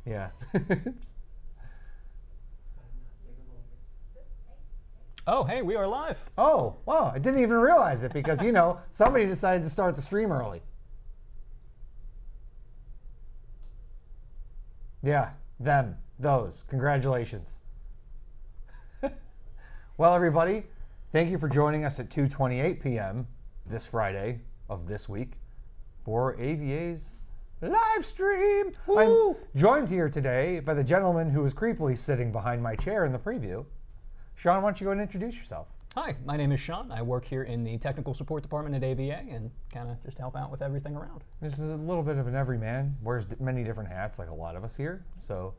Yeah. Oh, hey, we are live. Oh, wow, I didn't even realize it because, you know, somebody decided to start the stream early. Yeah, them, those. Congratulations. Well, everybody, thank you for joining us at 2:28 p.m. this Friday of this week for AVA's live stream. Woo! I'm joined here today by the gentleman who was creepily sitting behind my chair in the preview. Sean, why don't you go and introduce yourself? Hi, my name is Sean. I work here in the technical support department at AVA and kind of just help out with everything around. This is a little bit of an everyman, wears many different hats like a lot of us here. So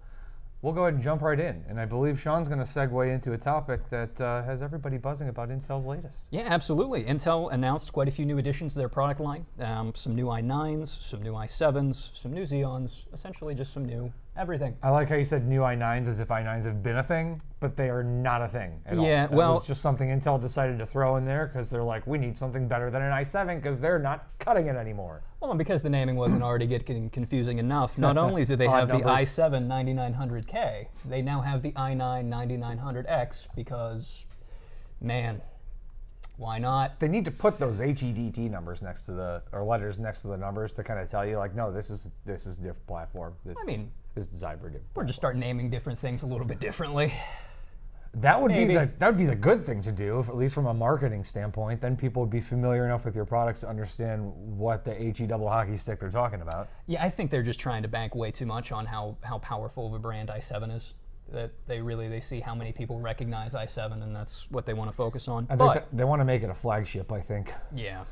we'll go ahead and jump right in. And I believe Sean's going to segue into a topic that has everybody buzzing about Intel's latest. Yeah, absolutely. Intel announced quite a few new additions to their product line. Some new i9s, some new i7s, some new Xeons, essentially just some new everything. I like how you said new i9s as if i9s have been a thing, but they are not a thing at all. Yeah, That well, was just something Intel decided to throw in there because they're like, we need something better than an i7 because they're not cutting it anymore. Well, and because the naming wasn't already getting confusing enough, not only do they have the i7 9900K, they now have the i9 9900X because, man, why not? They need to put those HEDT numbers next to the, or letters next to the numbers to kind of tell you, like, no, this is different platform. This, I mean, this is Zyber different. Or just start naming different things a little bit differently. That would be the good thing to do, at least from a marketing standpoint. Then people would be familiar enough with your products to understand what the HE double hockey stick they're talking about. Yeah, I think they're just trying to bank way too much on how powerful of a brand i7 is. That they see how many people recognize i7, and that's what they want to focus on. I think they want to make it a flagship, I think. Yeah.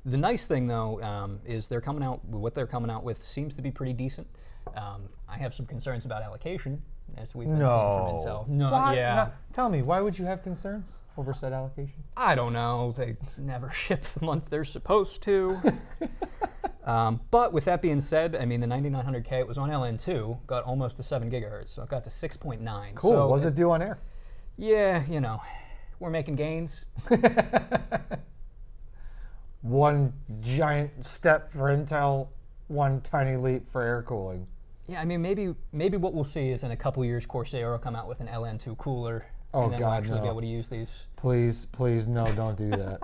The nice thing, though, is they're coming out. What they're coming out with seems to be pretty decent. I have some concerns about allocation, as we've been seeing from Intel. No, why? yeah. No. Tell me, why would you have concerns over said allocation? I don't know. They never ship the month they're supposed to. But with that being said, I mean, the 9900K, it was on LN2, got almost to 7 gigahertz, so it got to 6.9. Cool. So was it due on air? Yeah, you know, we're making gains. One giant step for Intel, one tiny leap for air cooling. Yeah, I mean, maybe what we'll see is in a couple years, Corsair will come out with an LN2 cooler, and then we'll actually be able to use these. Please, please, no, don't do that.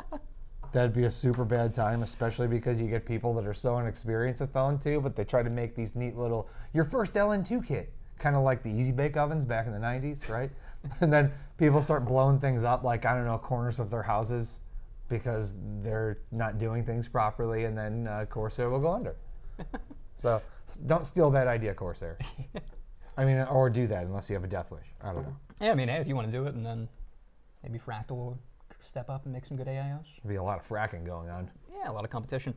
That'd be a super bad time, especially because you get people that are so inexperienced with LN2, but they try to make these neat little, your first LN2 kit, kind of like the Easy Bake Ovens back in the 90s, right? And then people start blowing things up, like, I don't know, corners of their houses because they're not doing things properly, and then Corsair will go under. So don't steal that idea, Corsair. I mean, or do that unless you have a death wish. I don't know. Yeah, I mean, hey, if you want to do it, and then maybe Fractal will step up and make some good AIOs. There'll be a lot of fracking going on. Yeah, a lot of competition.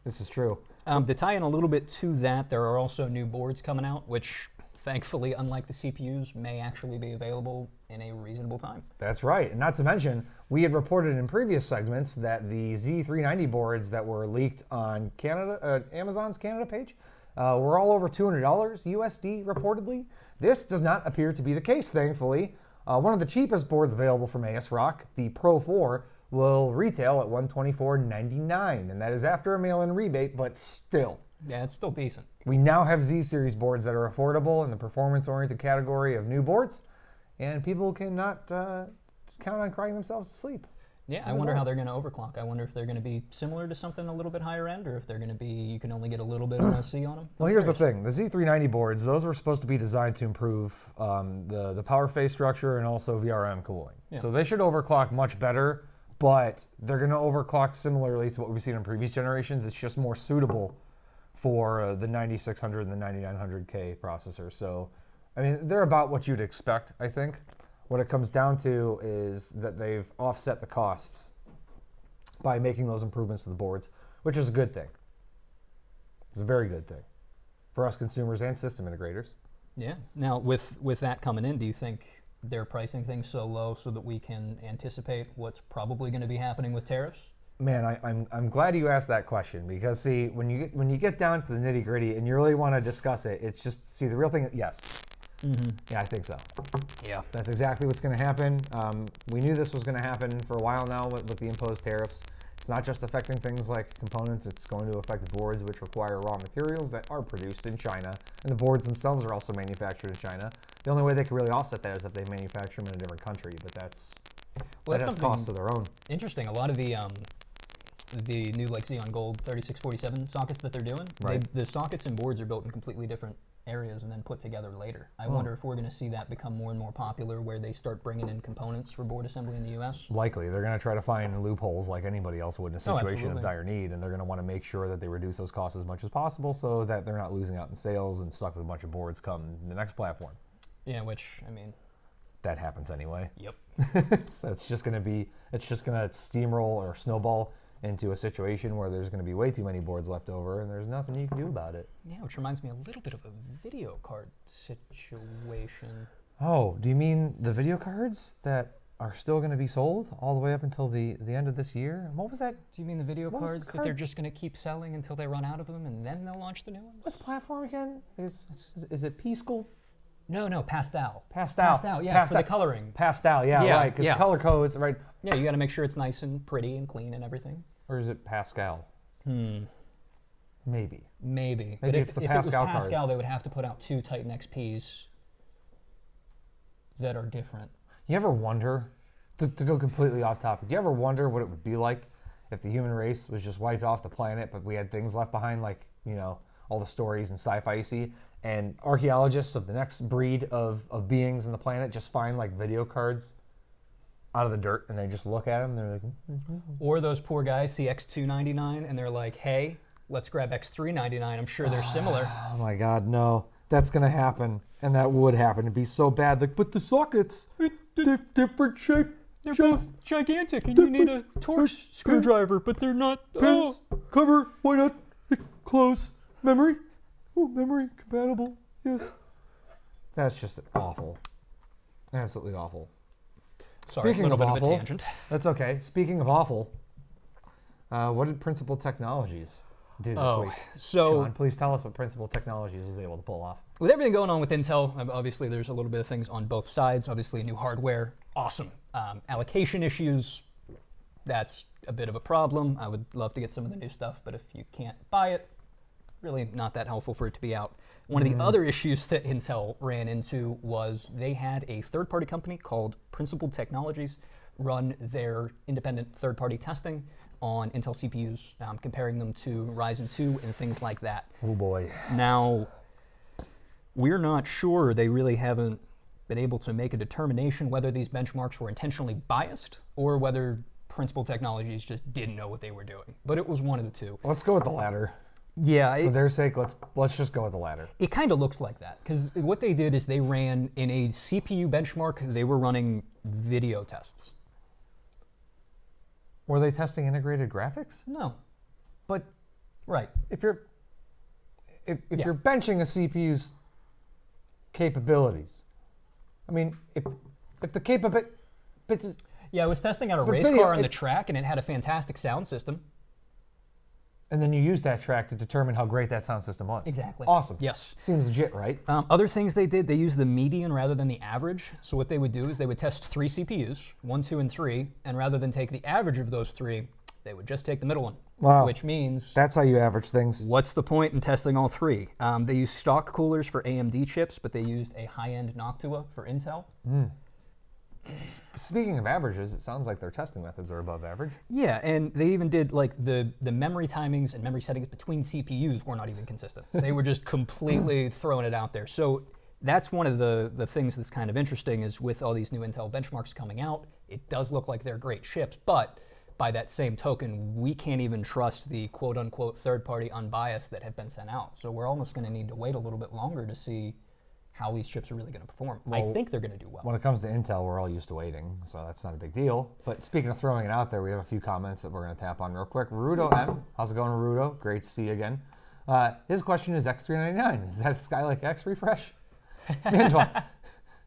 This is true. To tie in a little bit to that, there are also new boards coming out, which thankfully, unlike the CPUs, may actually be available in a reasonable time. That's right. And not to mention, we had reported in previous segments that the Z390 boards that were leaked on Amazon's Canada page were all over $200 USD reportedly. This does not appear to be the case, thankfully. One of the cheapest boards available from ASRock, the Pro 4, will retail at $124.99, and that is after a mail-in rebate, but still. Yeah, it's still decent. We now have Z-Series boards that are affordable in the performance-oriented category of new boards, and people cannot count on crying themselves to sleep. Yeah, I wonder how they're going to overclock. I wonder if they're going to be similar to something a little bit higher end, or if they're going to be, you can only get a little bit of OC on them. Well, here's the thing. The Z390 boards, those were supposed to be designed to improve the power phase structure and also VRM cooling. Yeah. So they should overclock much better, but they're going to overclock similarly to what we've seen in previous generations. It's just more suitable for the 9600 and the 9900K processor. So, I mean, they're about what you'd expect, I think. What it comes down to is that they've offset the costs by making those improvements to the boards, which is a good thing. It's a very good thing for us consumers and system integrators. Yeah. Now, with that coming in, do you think they're pricing things so low so that we can anticipate what's probably going to be happening with tariffs? Man, I'm glad you asked that question, because see, when you get down to the nitty gritty and you really want to discuss it, it's just, see, the real thing, yes. Mm-hmm. Yeah, I think so. Yeah. That's exactly what's going to happen. We knew this was going to happen for a while now with the imposed tariffs. It's not just affecting things like components, it's going to affect boards which require raw materials that are produced in China, and the boards themselves are also manufactured in China. The only way they can really offset that is if they manufacture them in a different country, but that has costs of their own. Interesting. A lot of the new like Xeon Gold 3647 sockets that they're doing, right. The sockets and boards are built in completely different areas and then put together later. I wonder if we're going to see that become more and more popular, where they start bringing in components for board assembly in the U.S. Likely. They're going to try to find loopholes like anybody else would in a situation of dire need, and they're going to want to make sure that they reduce those costs as much as possible so that they're not losing out in sales and stuck with a bunch of boards come the next platform. Yeah, which, I mean... That happens anyway. Yep. So it's just going to steamroll or snowball into a situation where there's going to be way too many boards left over, and there's nothing you can do about it. Yeah, which reminds me a little bit of a video card situation. Oh, do you mean the video cards that are still going to be sold all the way up until the end of this year? What was that? Do you mean the video cards that they're just going to keep selling until they run out of them, and then they'll launch the new ones? What's platform again? Is it P-School? No, Pastel. Pastel, yeah, for the coloring. Pastel, yeah, right, because color codes, right. Yeah, you got to make sure it's nice and pretty and clean and everything. Or is it Pascal? Maybe. Maybe. But if it was Pascal, cards. they would have to put out 2 Titan XPs that are different. You ever wonder, to go completely off topic, do you ever wonder what it would be like if the human race was just wiped off the planet, but we had things left behind, like, you know, all the stories and sci-fi you see, and archaeologists of the next breed of beings on the planet just find, like, video cards out of the dirt, and they just look at them, and they're like... Or those poor guys see X299, and they're like, hey, let's grab X399. I'm sure they're similar. Oh my God, no. That's going to happen, and that would happen. It'd be so bad. Like, but the sockets, they're different shape. They're both gigantic, and you need a Torx screwdriver, but they're not... Pins, cover, why not? Close, memory. Oh, memory compatible, yes. That's just awful. Absolutely awful. Sorry, Speaking of bit awful, of a tangent. That's okay. Speaking of awful, what did Principal Technologies do this week? So, Sean, please tell us what Principal Technologies was able to pull off. With everything going on with Intel, obviously there's a little bit of things on both sides. Obviously, new hardware, awesome. Allocation issues, that's a bit of a problem. I would love to get some of the new stuff, but if you can't buy it, really not that helpful for it to be out. One of the other issues that Intel ran into was they had a third-party company called Principled Technologies run their independent third-party testing on Intel CPUs, comparing them to Ryzen 2 and things like that. Oh boy. Now, we're not sure, they really haven't been able to make a determination whether these benchmarks were intentionally biased or whether Principal Technologies just didn't know what they were doing. But it was one of the two. Let's go with the latter. Yeah. For their sake, let's just go with the latter. It kind of looks like that, because what they did is they ran in a CPU benchmark, they were running video tests. Were they testing integrated graphics? No. But Right. if you're benching a CPU's capabilities, I mean, if the capabilities. Yeah, I was testing out a race car on the track, and it had a fantastic sound system. And then you use that track to determine how great that sound system was. Exactly. Awesome. Yes. Seems legit, right? Other things they did, they used the median rather than the average. So what they would do is they would test 3 CPUs, 1, 2, and 3, and rather than take the average of those 3, they would just take the middle one. Wow. Which means... That's how you average things. What's the point in testing all 3? They used stock coolers for AMD chips, but they used a high-end Noctua for Intel. Speaking of averages, it sounds like their testing methods are above average. Yeah, and they even did, like, the memory timings and memory settings between CPUs were not even consistent. They were just completely throwing it out there. So that's one of the things that's kind of interesting is with all these new Intel benchmarks coming out, it does look like they're great chips, but by that same token, we can't even trust the quote-unquote third-party unbiased that have been sent out. So we're almost going to need to wait a little bit longer to see how these chips are really going to perform. Well, I think they're going to do well. When it comes to Intel, we're all used to waiting, so that's not a big deal. But speaking of throwing it out there, we have a few comments that we're going to tap on real quick. Rudo M, how's it going, Rudo? Great to see you again. His question is X399. Is that a Skylake X refresh? Man,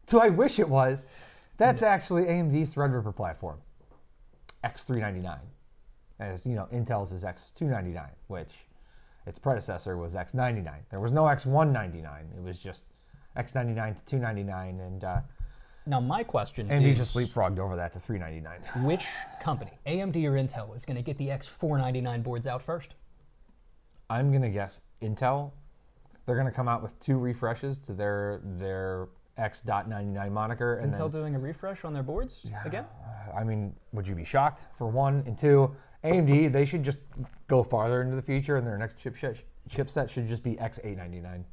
do I wish it was. That's actually AMD's Threadripper platform, X399. As you know, Intel's is X299, which its predecessor was X99. There was no X199. It was just X99 to 299, and now my question AMD is, just leapfrogged over that to 399. which company, AMD or Intel, is going to get the X499 boards out first? I'm going to guess Intel. They're going to come out with 2 refreshes to their X.99 moniker. And Intel doing a refresh on their boards again? I mean, would you be shocked, for 1? And 2, AMD, they should just go farther into the future, and their next chipset should just be X899.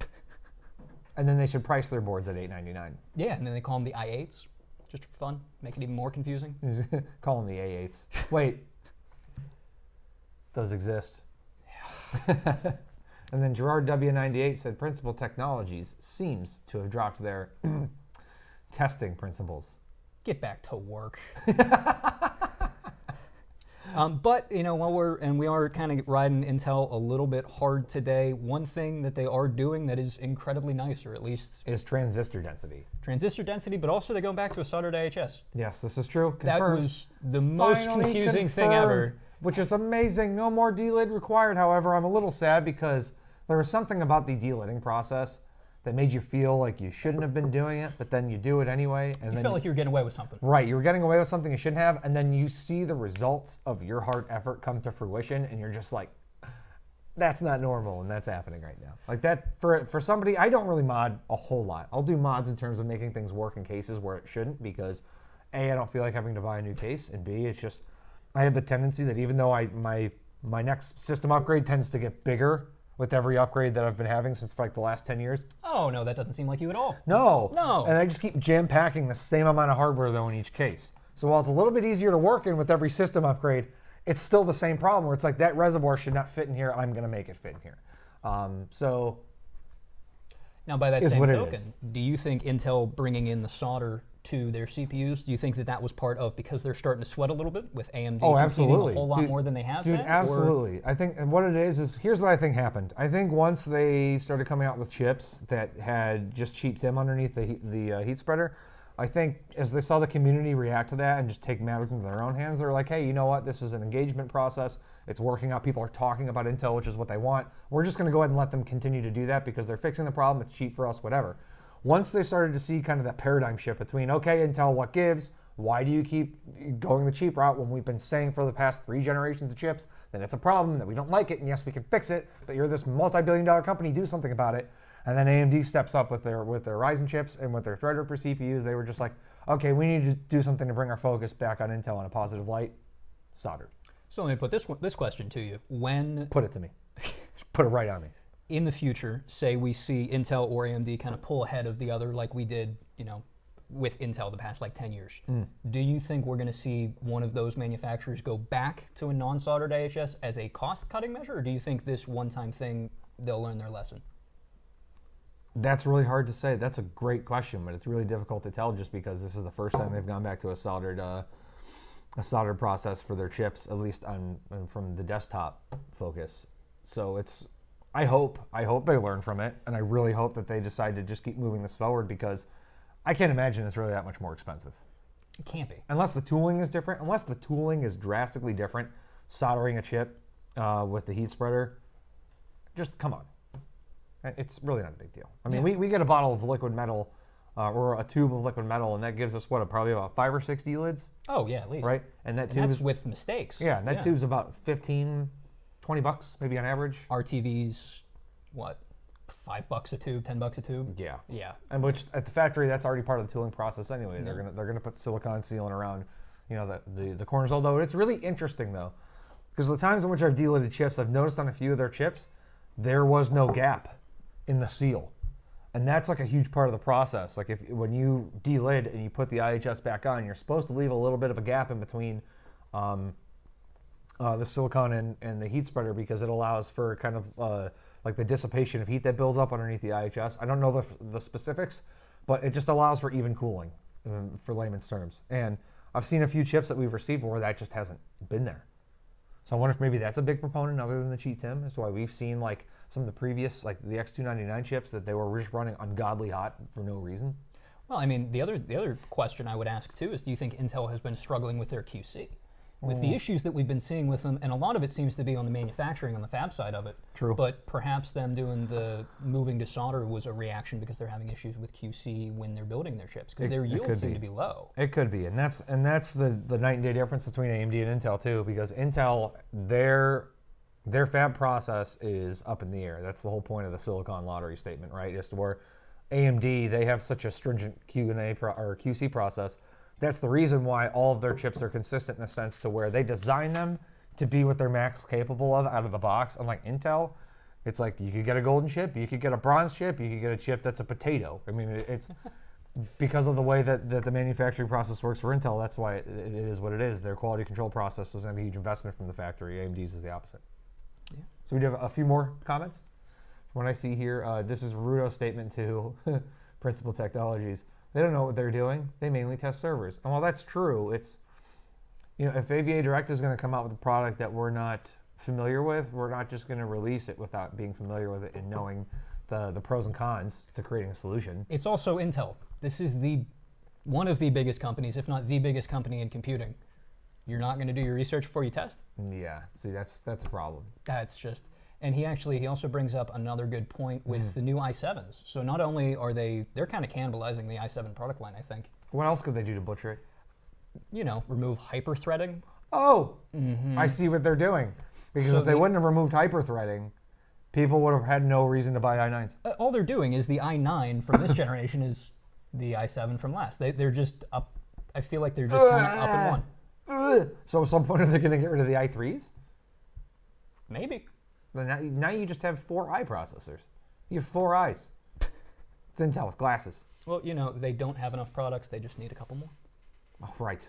And then they should price their boards at $899. Yeah, and then they call them the i8s, just for fun, make it even more confusing. Call them the A8s. Wait, those exist. Yeah. And then Gerard W98 said Principal Technologies seems to have dropped their testing principles. Get back to work. But, you know, we are kind of riding Intel a little bit hard today. One thing that they are doing that is incredibly nice, or at least... is transistor density. Transistor density, but also they're going back to a soldered AHS. Yes, this is true. Confirmed. That was the most confusing thing ever. Which is amazing. No more delid required. However, I'm a little sad because there was something about the delidding process that made you feel like you shouldn't have been doing it, but then you do it anyway. And you felt like you were getting away with something. Right, you were getting away with something you shouldn't have, and then you see the results of your hard effort come to fruition, and you're just like, that's not normal, and that's happening right now. Like that, for somebody, I don't really mod a whole lot. I'll do mods in terms of making things work in cases where it shouldn't, because A, I don't feel like having to buy a new case, and B, it's just, I have the tendency that even though my next system upgrade tends to get bigger with every upgrade that I've been having since like the last 10 years. Oh, no, that doesn't seem like you at all. No. No. And I just keep jam-packing the same amount of hardware, though, in each case. So while it's a little bit easier to work in with every system upgrade, it's still the same problem where it's like that reservoir should not fit in here. I'm going to make it fit in here. So now, by that same token, do you think Intel bringing in the solder to their CPUs, do you think that was part of because they're starting to sweat a little bit with AMD conceding a whole lot more than they have? Dude, absolutely. I think, and what it is here's what I think happened. I think once they started coming out with chips that had just cheap TIM underneath the heat spreader, I think as they saw the community react to that and just take matters into their own hands, they're like, hey, you know what? This is an engagement process. It's working out. People are talking about Intel, which is what they want. We're just going to go ahead and let them continue to do that because they're fixing the problem. It's cheap for us, whatever. Once they started to see kind of that paradigm shift between, okay, Intel, what gives? Why do you keep going the cheap route when we've been saying for the past 3 generations of chips that it's a problem, that we don't like it, and yes, we can fix it, but you're this multi-billion-dollar company, do something about it. And then AMD steps up with their Ryzen chips and with their Threadripper CPUs. They were just like, okay, we need to do something to bring our focus back on Intel in a positive light. Soldered. So let me put this question to you. When... Put it to me. Put it right on me. In the future, say we see Intel or AMD kind of pull ahead of the other like we did, you know, with Intel the past like 10 years. Do you think we're going to see one of those manufacturers go back to a non-soldered AHS as a cost-cutting measure, or do you think this one-time thing, they'll learn their lesson? That's really hard to say. That's a great question, but it's really difficult to tell just because this is the first time they've gone back to a soldered process for their chips, at least from the desktop focus. So I hope they learn from it, and I really hope that they decide to just keep moving this forward, because I can't imagine it's really that much more expensive. It can't be. Unless the tooling is different, unless the tooling is drastically different, soldering a chip with the heat spreader, just come on. It's really not a big deal. I mean, we get a bottle of liquid metal or a tube of liquid metal, and that gives us probably about 5 or 6 lids. Oh yeah, at least. Right, and that's with mistakes. Yeah, and that tube's about $15, $20 maybe on average. RTVs, what, $5 a tube, $10 a tube? Yeah. Yeah. And which at the factory, that's already part of the tooling process anyway. Yeah. They're gonna put silicon sealant around, the corners. Although it's really interesting though, because the times in which I've delidded chips, I've noticed on a few of their chips, there was no gap in the seal. And that's like a huge part of the process. Like when you delid and you put the IHS back on, you're supposed to leave a little bit of a gap in between the silicon and the heat spreader, because it allows for kind of like the dissipation of heat that builds up underneath the IHS. I don't know the specifics, but it just allows for even cooling, for layman's terms. And I've seen a few chips that we've received where that just hasn't been there. So I wonder if maybe that's a big proponent other than the cheat TIM, as to why we've seen like some of the previous, like the X299 chips, that they were just running ungodly hot for no reason. Well, I mean, the other question I would ask too is, do you think Intel has been struggling with their QC? With the issues that we've been seeing with them, and a lot of it seems to be on the manufacturing, on the fab side of it. True. But perhaps them doing the moving to solder was a reaction because they're having issues with QC when they're building their chips, because their yields seem to be low. It could be, and that's the night and day difference between AMD and Intel too, because Intel, their fab process is up in the air. That's the whole point of the silicon lottery statement, right? Is to where AMD, they have such a stringent QC process. That's the reason why all of their chips are consistent in a sense, to where they design them to be what they're max capable of out of the box. Unlike Intel, it's like you could get a golden chip, you could get a bronze chip, you could get a chip that's a potato. I mean, it's because of the way that the manufacturing process works for Intel, that's why it is what it is. Their quality control process doesn't have a huge investment from the factory. AMD's is the opposite. Yeah. So we do have a few more comments. From what I see here, this is Rudo's statement to Principal Technologies. They don't know what they're doing. They mainly test servers. And while that's true, it's, if AVADirect is going to come out with a product that we're not familiar with, we're not just going to release it without being familiar with it and knowing the pros and cons to creating a solution. It's also Intel. This is one of the biggest companies, if not the biggest company in computing. You're not going to do your research before you test? Yeah. See, that's a problem. That's just... And he also brings up another good point with the new i7s. So not only are they're kind of cannibalizing the i7 product line, I think. What else could they do to butcher it? Remove hyper-threading. Oh, I see what they're doing. Because if they wouldn't have removed hyper-threading, people would have had no reason to buy i9s. All they're doing is the i9 from this generation is the i7 from last. They're just up. I feel like they're just kind of up in one. So at some point, are they going to get rid of the i3s? Maybe. Now you just have 4 i processors. You have 4 eyes. It's Intel with glasses. Well, they don't have enough products. They just need a couple more. Oh, right.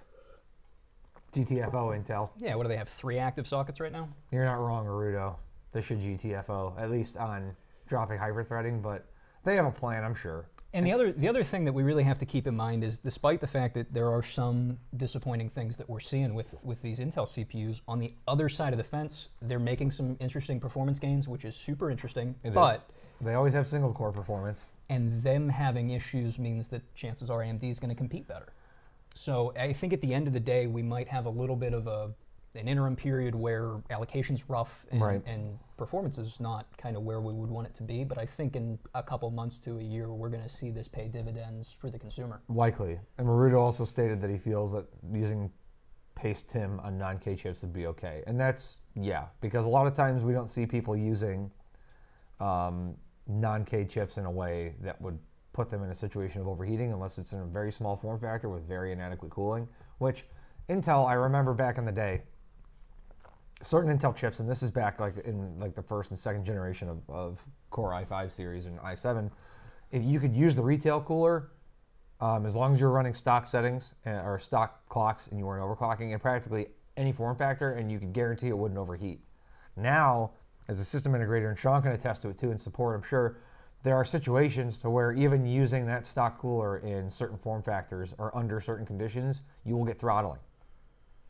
GTFO, Intel. Yeah, what do they have, 3 active sockets right now? You're not wrong, Arudo. They should GTFO, at least on dropping hyper-threading, but they have a plan, I'm sure. And the other thing that we really have to keep in mind is, despite the fact that there are some disappointing things that we're seeing with these Intel CPUs, on the other side of the fence, they're making some interesting performance gains, which is super interesting. But they always have single-core performance. And them having issues means that chances are AMD is going to compete better. So I think at the end of the day, we might have a little bit of an interim period where allocation's rough and performance is not kind of where we would want it to be. But I think in a couple months to a year, we're going to see this pay dividends for the consumer. Likely. And Marudo also stated that he feels that using paste TIM on non-K chips would be okay. And that's, because a lot of times we don't see people using non-K chips in a way that would put them in a situation of overheating unless it's in a very small form factor with very inadequate cooling, which Intel, I remember back in the day, certain Intel chips, and this is back in the first and second generation of Core i5 series and i7, if you could use the retail cooler as long as you're running stock settings or stock clocks and you weren't overclocking in practically any form factor, and you could guarantee it wouldn't overheat. Now, as a system integrator, and Sean can attest to it too and support, I'm sure, there are situations to where even using that stock cooler in certain form factors or under certain conditions, you will get throttling,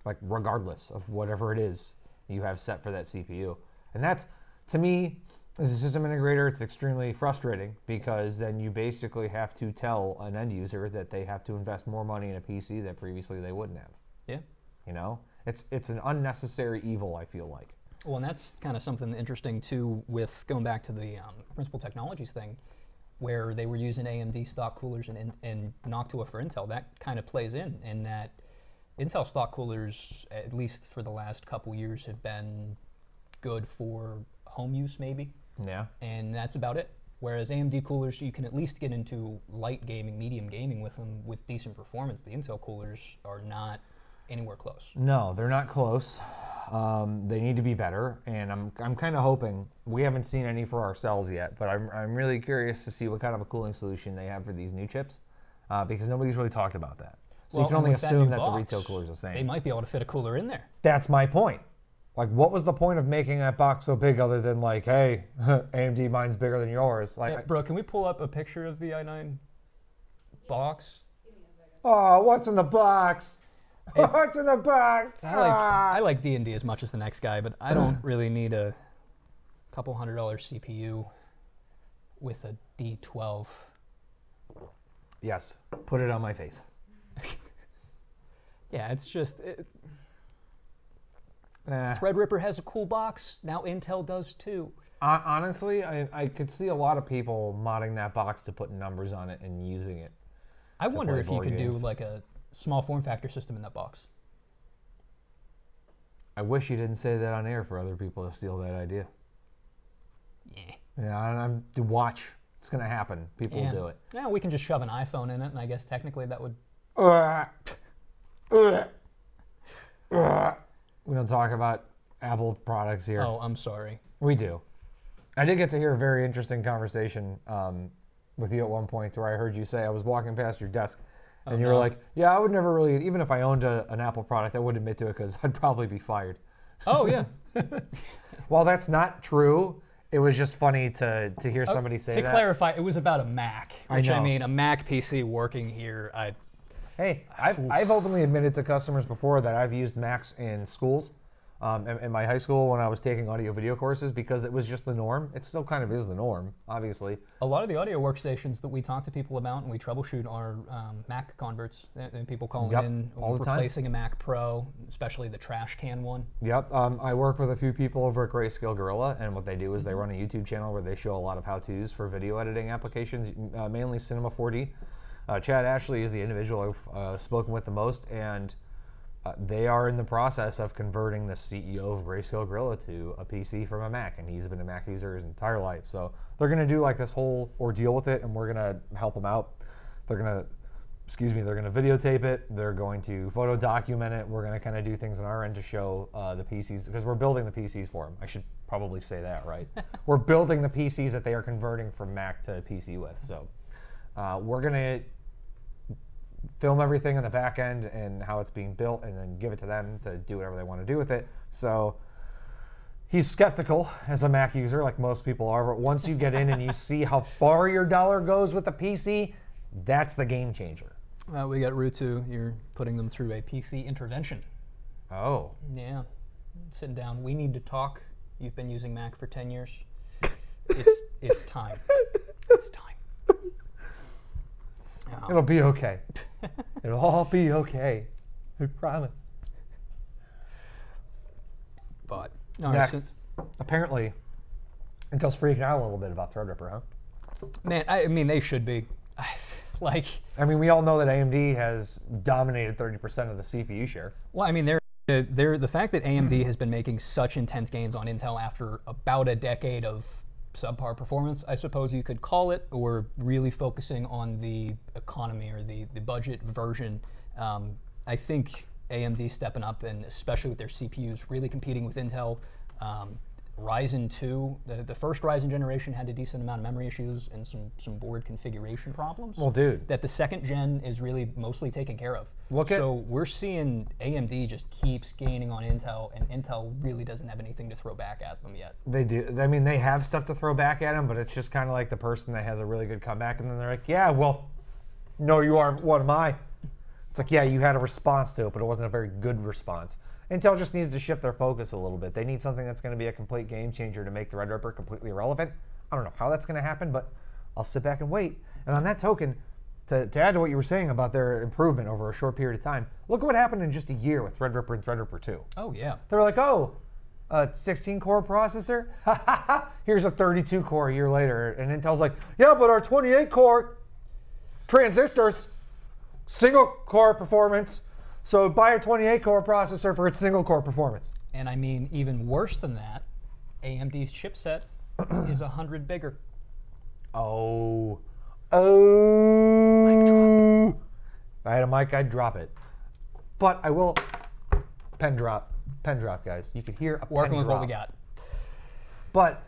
like regardless of whatever it is you have set for that CPU. And that's, to me, as a system integrator, it's extremely frustrating because then you basically have to tell an end user that they have to invest more money in a PC that previously they wouldn't have. Yeah. You know, it's an unnecessary evil, I feel like. Well, and that's kind of something interesting too with going back to the Principal Technologies thing, where they were using AMD stock coolers and Noctua for Intel. That kind of plays in that Intel stock coolers, at least for the last couple years, have been good for home use maybe. Yeah. And that's about it. Whereas AMD coolers, you can at least get into light gaming, medium gaming with them with decent performance. The Intel coolers are not anywhere close. No, they're not close. They need to be better, and I'm kind of hoping, we haven't seen any for ourselves yet, but I'm really curious to see what kind of a cooling solution they have for these new chips, because nobody's really talked about that. So you can only assume that the retail cooler is the same. They might be able to fit a cooler in there. That's my point. Like, what was the point of making that box so big other than like, hey, AMD mine's bigger than yours? Like, yeah, bro, can we pull up a picture of the i9 box? Oh, what's in the box? What's in the box? I like D&D as much as the next guy, but I don't really need a couple $100 CPU with a D12. Yes, put it on my face. Yeah, it's just... Threadripper has a cool box. Now Intel does too. Honestly, I could see a lot of people modding that box to put numbers on it and using it. I wonder if you could do like a small form factor system in that box. I wish you didn't say that on air for other people to steal that idea. Yeah. Yeah, I'm to watch. It's gonna happen. People will do it. Yeah, we can just shove an iPhone in it, and I guess technically that would. We don't talk about Apple products here. Oh, I'm sorry. We do. I did get to hear a very interesting conversation with you at one point where I heard you say, I was walking past your desk, and you were like, yeah, I would never really, even if I owned an Apple product, I wouldn't admit to it because I'd probably be fired. Oh, yeah. While that's not true, it was just funny to hear somebody say that. To clarify, it was about a Mac, which I know. I mean, a Mac PC working here. Hey, I've openly admitted to customers before that I've used Macs in schools, in my high school when I was taking audio video courses, because it was just the norm. It still kind of is the norm, obviously. A lot of the audio workstations that we talk to people about and we troubleshoot are Mac converts. And people calling in all the time. Replacing a Mac Pro, especially the trash can one. Yep. I work with a few people over at Grayscale Gorilla, and what they do is they run a YouTube channel where they show a lot of how-tos for video editing applications, mainly Cinema 4D. Chad Ashley is the individual I've spoken with the most, and they are in the process of converting the CEO of Grayscale Gorilla to a PC from a Mac, and he's been a Mac user his entire life. So they're going to do like this whole ordeal with it, and we're going to help them out. They're going to videotape it. They're going to photo document it. We're going to kind of do things on our end to show the PCs, because we're building the PCs for them. I should probably say that, right? We're building the PCs that they are converting from Mac to PC with. So we're going to film everything on the back end and how it's being built, and then give it to them to do whatever they want to do with it. So he's skeptical as a Mac user, like most people are, but once you get in and you see how far your dollar goes with a PC, that's the game changer. We got Rutu. You're putting them through a PC intervention. Oh. Yeah. Sitting down. We need to talk. You've been using Mac for 10 years. It's time. It's time. It'll be okay. It'll all be okay. I promise. But next, apparently, Intel's freaking out a little bit about Threadripper, huh? Man, I mean, they should be. Like, I mean, we all know that AMD has dominated 30% of the CPU share. Well, I mean, the fact that AMD has been making such intense gains on Intel after about a decade of subpar performance, I suppose you could call it, or really focusing on the economy or the budget version. I think AMD stepping up, and especially with their CPUs really competing with Intel, Ryzen 2, the first Ryzen generation had a decent amount of memory issues and some board configuration problems. Well, dude. That the second gen is really mostly taken care of. So we're seeing AMD just keeps gaining on Intel, and Intel really doesn't have anything to throw back at them yet. They do. I mean, they have stuff to throw back at them, but it's just kind of like the person that has a really good comeback, and then they're like, yeah, well, no, you aren't one of mine. It's like, yeah, you had a response to it, but it wasn't a very good response. Intel just needs to shift their focus a little bit. They need something that's going to be a complete game changer to make the Threadripper completely irrelevant. I don't know how that's going to happen, but I'll sit back and wait. And on that token, to add to what you were saying about their improvement over a short period of time, look at what happened in just a year with Threadripper and Threadripper 2. Oh, yeah. They were like, oh, a 16-core processor? Here's a 32-core a year later. And Intel's like, yeah, but our 28-core transistors, single-core performance. So buy a 28-core processor for its single-core performance. And I mean, even worse than that, AMD's chipset is 100 bigger. Oh. If I had a mic, I'd drop it. But I will pen drop, guys. You could hear a pen drop. Working with what we got. But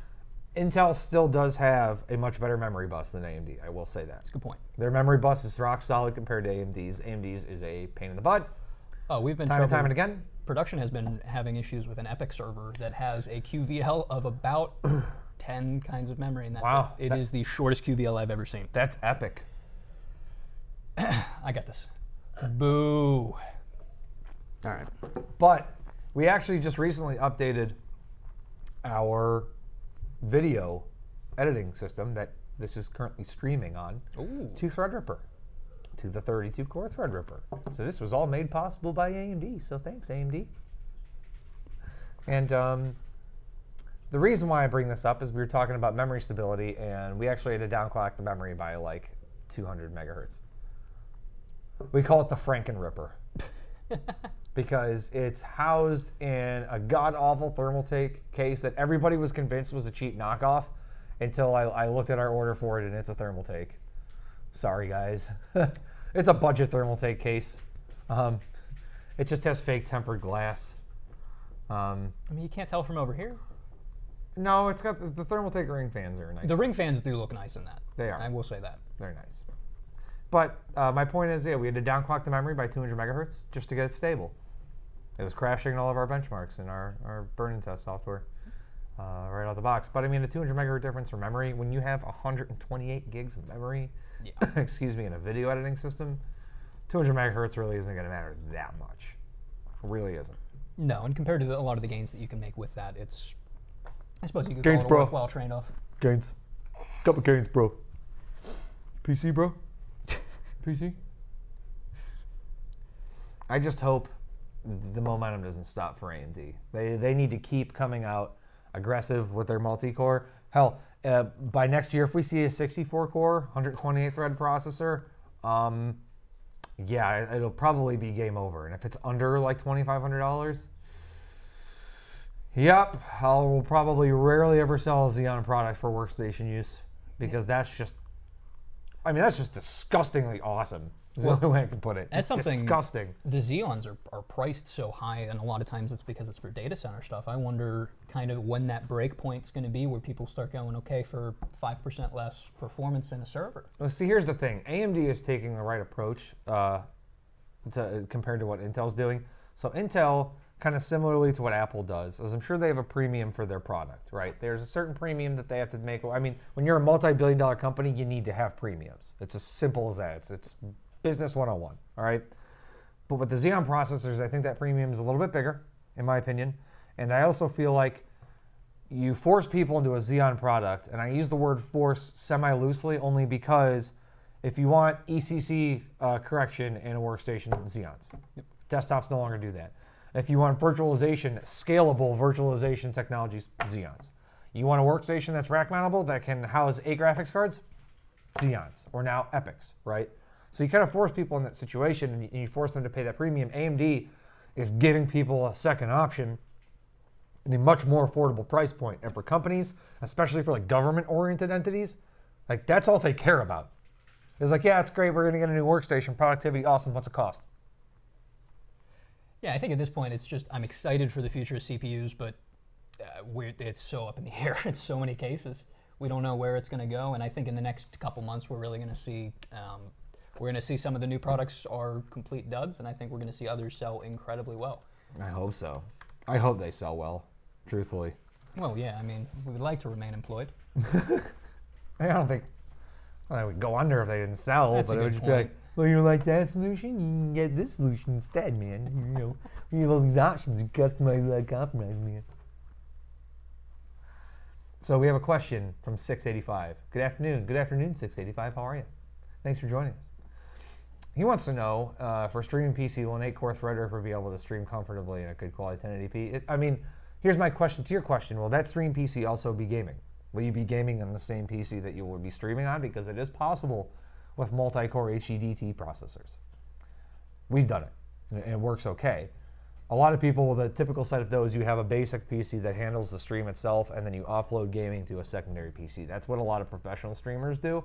Intel still does have a much better memory bus than AMD. I will say that. That's a good point. Their memory bus is rock solid compared to AMD's. AMD's is a pain in the butt. Oh, we've been time and again. Production has been having issues with an EPYC server that has a QVL of about 10 kinds of memory, and that's it. It is the shortest QVL I've ever seen. That's epic. I got this. Boo. All right. But we actually just recently updated our video editing system that this is currently streaming on to Threadripper, to the 32-core Threadripper. So this was all made possible by AMD, so thanks, AMD. And the reason why I bring this up is we were talking about memory stability, and we actually had to downclock the memory by like 200 megahertz. We call it the Frankenripper because it's housed in a god-awful thermal case that everybody was convinced was a cheap knockoff until I looked at our order for it, and it's a thermal take. Sorry, guys. It's a budget thermal take case. It just has fake tempered glass. I mean, you can't tell from over here. No, it's got the thermal take ring fans are nice. The ring fans do look nice in that. They are. I will say that. They're nice. But my point is, yeah, we had to downclock the memory by 200 megahertz just to get it stable. It was crashing all of our benchmarks in our burn-in test software right out of the box. But I mean, a 200 megahertz difference for memory, when you have 128 gigs of memory, excuse me, in a video editing system, 200 megahertz really isn't going to matter that much. It really isn't. No, and compared to a lot of the gains that you can make with that, it's, I suppose you could gains, call it bro. a worthwhile trade-off. Gains. Couple gains, bro. PC, bro. PC. I just hope the momentum doesn't stop for AMD. They need to keep coming out aggressive with their multi-core. Hell, by next year, if we see a 64-core, 128-thread processor, yeah, it'll probably be game over. And if it's under like $2,500, yep, I'll probably rarely ever sell a Xeon product for workstation use because that's just, I mean, that's just disgustingly awesome. Is the only way I can put it. That's something disgusting. The Xeons are priced so high, and a lot of times it's because it's for data center stuff. I wonder kind of when that break point's going to be where people start going, okay, for 5% less performance in a server. Well, see, here's the thing. AMD is taking the right approach compared to what Intel's doing. So Intel, kind of similarly to what Apple does, is I'm sure they have a premium for their product, right? There's a certain premium that they have to make. I mean, when you're a multi-billion-dollar company, you need to have premiums. It's as simple as that. It's business 101, all right? But with the Xeon processors, I think that premium is a little bit bigger, in my opinion. And I also feel like you force people into a Xeon product, and I use the word force semi-loosely only because if you want ECC correction in a workstation, Xeons. Yep. Desktops no longer do that. If you want virtualization, scalable virtualization technologies, Xeons. You want a workstation that's rack mountable that can house 8 graphics cards? Xeons, or now EPYCs, right? So you kind of force people in that situation, and you force them to pay that premium. AMD is giving people a second option in a much more affordable price point. And for companies, especially for like government-oriented entities, like that's all they care about. It's like, yeah, it's great, we're gonna get a new workstation, productivity, awesome, what's it cost? Yeah, I think at this point it's just, I'm excited for the future of CPUs, but it's so up in the air in so many cases. We don't know where it's going to go, and I think in the next couple months we're really going to see some of the new products are complete duds, and I think we're going to see others sell incredibly well. I hope so. I hope they sell well, truthfully. Well, yeah, I mean, we would like to remain employed. I don't think I would go under if they didn't sell, That's but a it would good just be like, well, you like that solution? You can get this solution instead, man. You know, we have all these options. You customize that compromise, man. So we have a question from 685. Good afternoon. Good afternoon, 685. How are you? Thanks for joining us. He wants to know, for streaming PC, will an 8-core Threadripper be able to stream comfortably in a good quality 1080p? I mean, here's my question to your question. Will that stream PC also be gaming? Will you be gaming on the same PC that you will be streaming on? Because it is possible with multi-core HDDT processors. We've done it, and it works okay. A lot of people, with a typical set of those, you have a basic PC that handles the stream itself, and then you offload gaming to a secondary PC. That's what a lot of professional streamers do,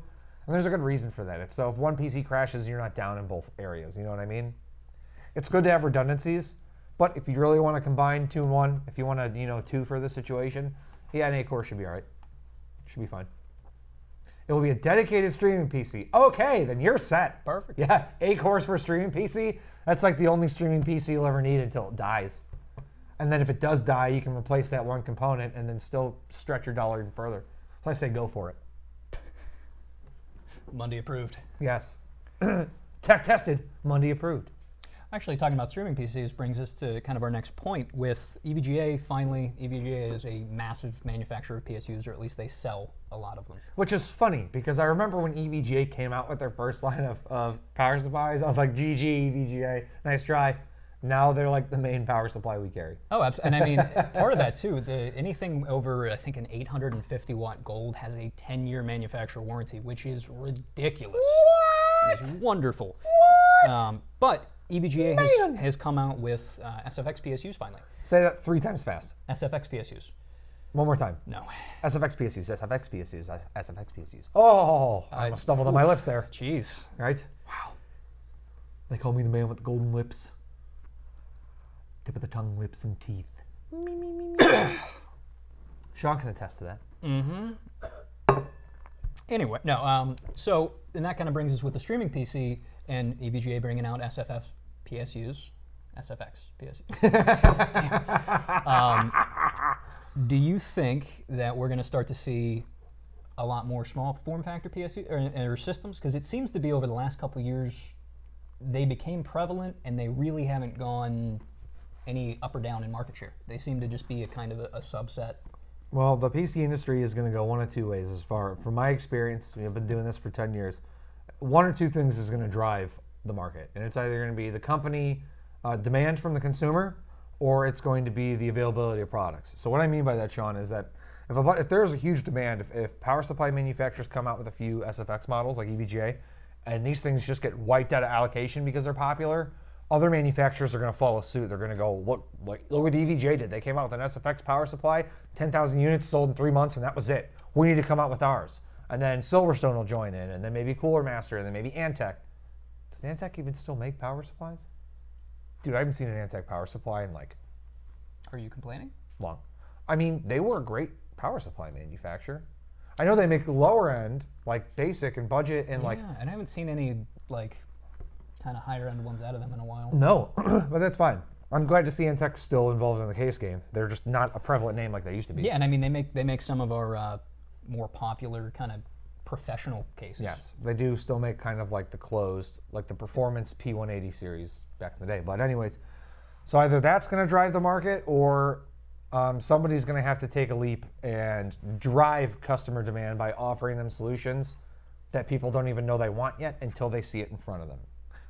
and there's a good reason for that. It's so if one PC crashes, you're not down in both areas, you know what I mean? It's good to have redundancies, but if you really want to combine 2 and 1, if you want to, 2 for this situation, yeah, an 8-core should be all right. Should be fine. It will be a dedicated streaming PC. Okay, then you're set. Perfect. Yeah, 8 cores for a streaming PC. That's like the only streaming PC you'll ever need until it dies. And then if it does die, you can replace that one component and then still stretch your dollar even further. So I say go for it. Mundy approved. Yes. Tech tested, Mundy approved. Actually, talking about streaming PCs brings us to kind of our next point with EVGA. Finally, EVGA is a massive manufacturer of PSUs, or at least they sell a lot of them. Which is funny, because I remember when EVGA came out with their first line of power supplies, I was like, GG, EVGA, nice try. Now they're like the main power supply we carry. Oh, absolutely. And I mean, part of that too, anything over, I think, an 850 watt gold has a 10-year manufacturer warranty, which is ridiculous. What? It's wonderful. What? But EVGA has come out with SFX PSUs finally. Say that 3 times fast. SFX PSUs. One more time. No. SFX PSUs, SFX PSUs, SFX PSUs. Oh, I almost stumbled on my lips there. Jeez. Right? Wow. They call me the man with the golden lips. Tip of the tongue, lips, and teeth. Sean can attest to that. Mm-hmm. Anyway, no. So, and that kind of brings us with the streaming PC and EVGA bringing out SFX PSUs. Do you think that we're going to start to see a lot more small form factor PSU or systems? Because it seems to be over the last couple of years they became prevalent and they really haven't gone any up or down in market share. They seem to just be a kind of a subset. Well, the PC industry is going to go one of 2 ways. From my experience, I've been doing this for 10 years. 1 or 2 things is going to drive the market, and it's either going to be the company demand from the consumer, or it's going to be the availability of products. So what I mean by that, Sean, is that if there's a huge demand, if power supply manufacturers come out with a few SFX models like EVGA, and these things just get wiped out of allocation because they're popular, other manufacturers are going to follow suit. They're going to go, look what EVGA did. They came out with an SFX power supply, 10,000 units sold in 3 months, and that was it. We need to come out with ours. And then Silverstone will join in, and then maybe Cooler Master, and then maybe Antec. Does Antec even still make power supplies? Dude, I haven't seen an Antec power supply in like... Are you complaining? Long. I mean, they were a great power supply manufacturer. I know they make lower end, like basic and budget, and like... Yeah, and I haven't seen any like kind of higher end ones out of them in a while. No, but that's fine. I'm glad to see Antec still involved in the case game. They're just not a prevalent name like they used to be. Yeah, and I mean they make some of our more popular kind of professional cases. Yes, they do still make kind of like the closed, like the Performance P180 series back in the day. But anyways, so either that's going to drive the market, or somebody's going to have to take a leap and drive customer demand by offering them solutions that people don't even know they want yet until they see it in front of them.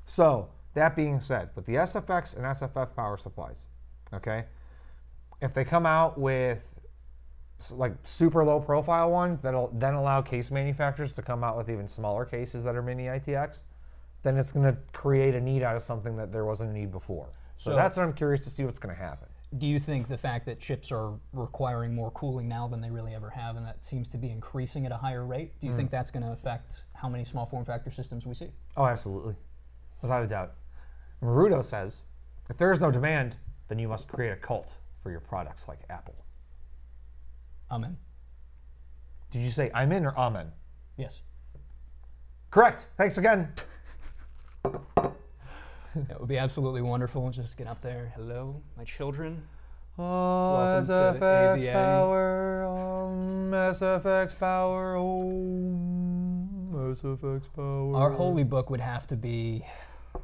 So that being said, with the SFX and SFF power supplies, okay, if they come out with like super low profile ones that'll then allow case manufacturers to come out with even smaller cases that are mini ITX, then it's going to create a need out of something that there wasn't a need before. So that's what I'm curious to see what's going to happen. Do you think the fact that chips are requiring more cooling now than they really ever have, and that seems to be increasing at a higher rate, do you think that's going to affect how many small form factor systems we see? Oh, absolutely. Without a doubt. Marudo says, if there is no demand, then you must create a cult for your products like Apple. I'm in. Did you say I'm in or amen? Yes. Correct. Thanks again. That would be absolutely wonderful. Just get up there. Hello, my children. Oh, Welcome to SFX AVA. power, SFX power, SFX power. Our holy book would have to be,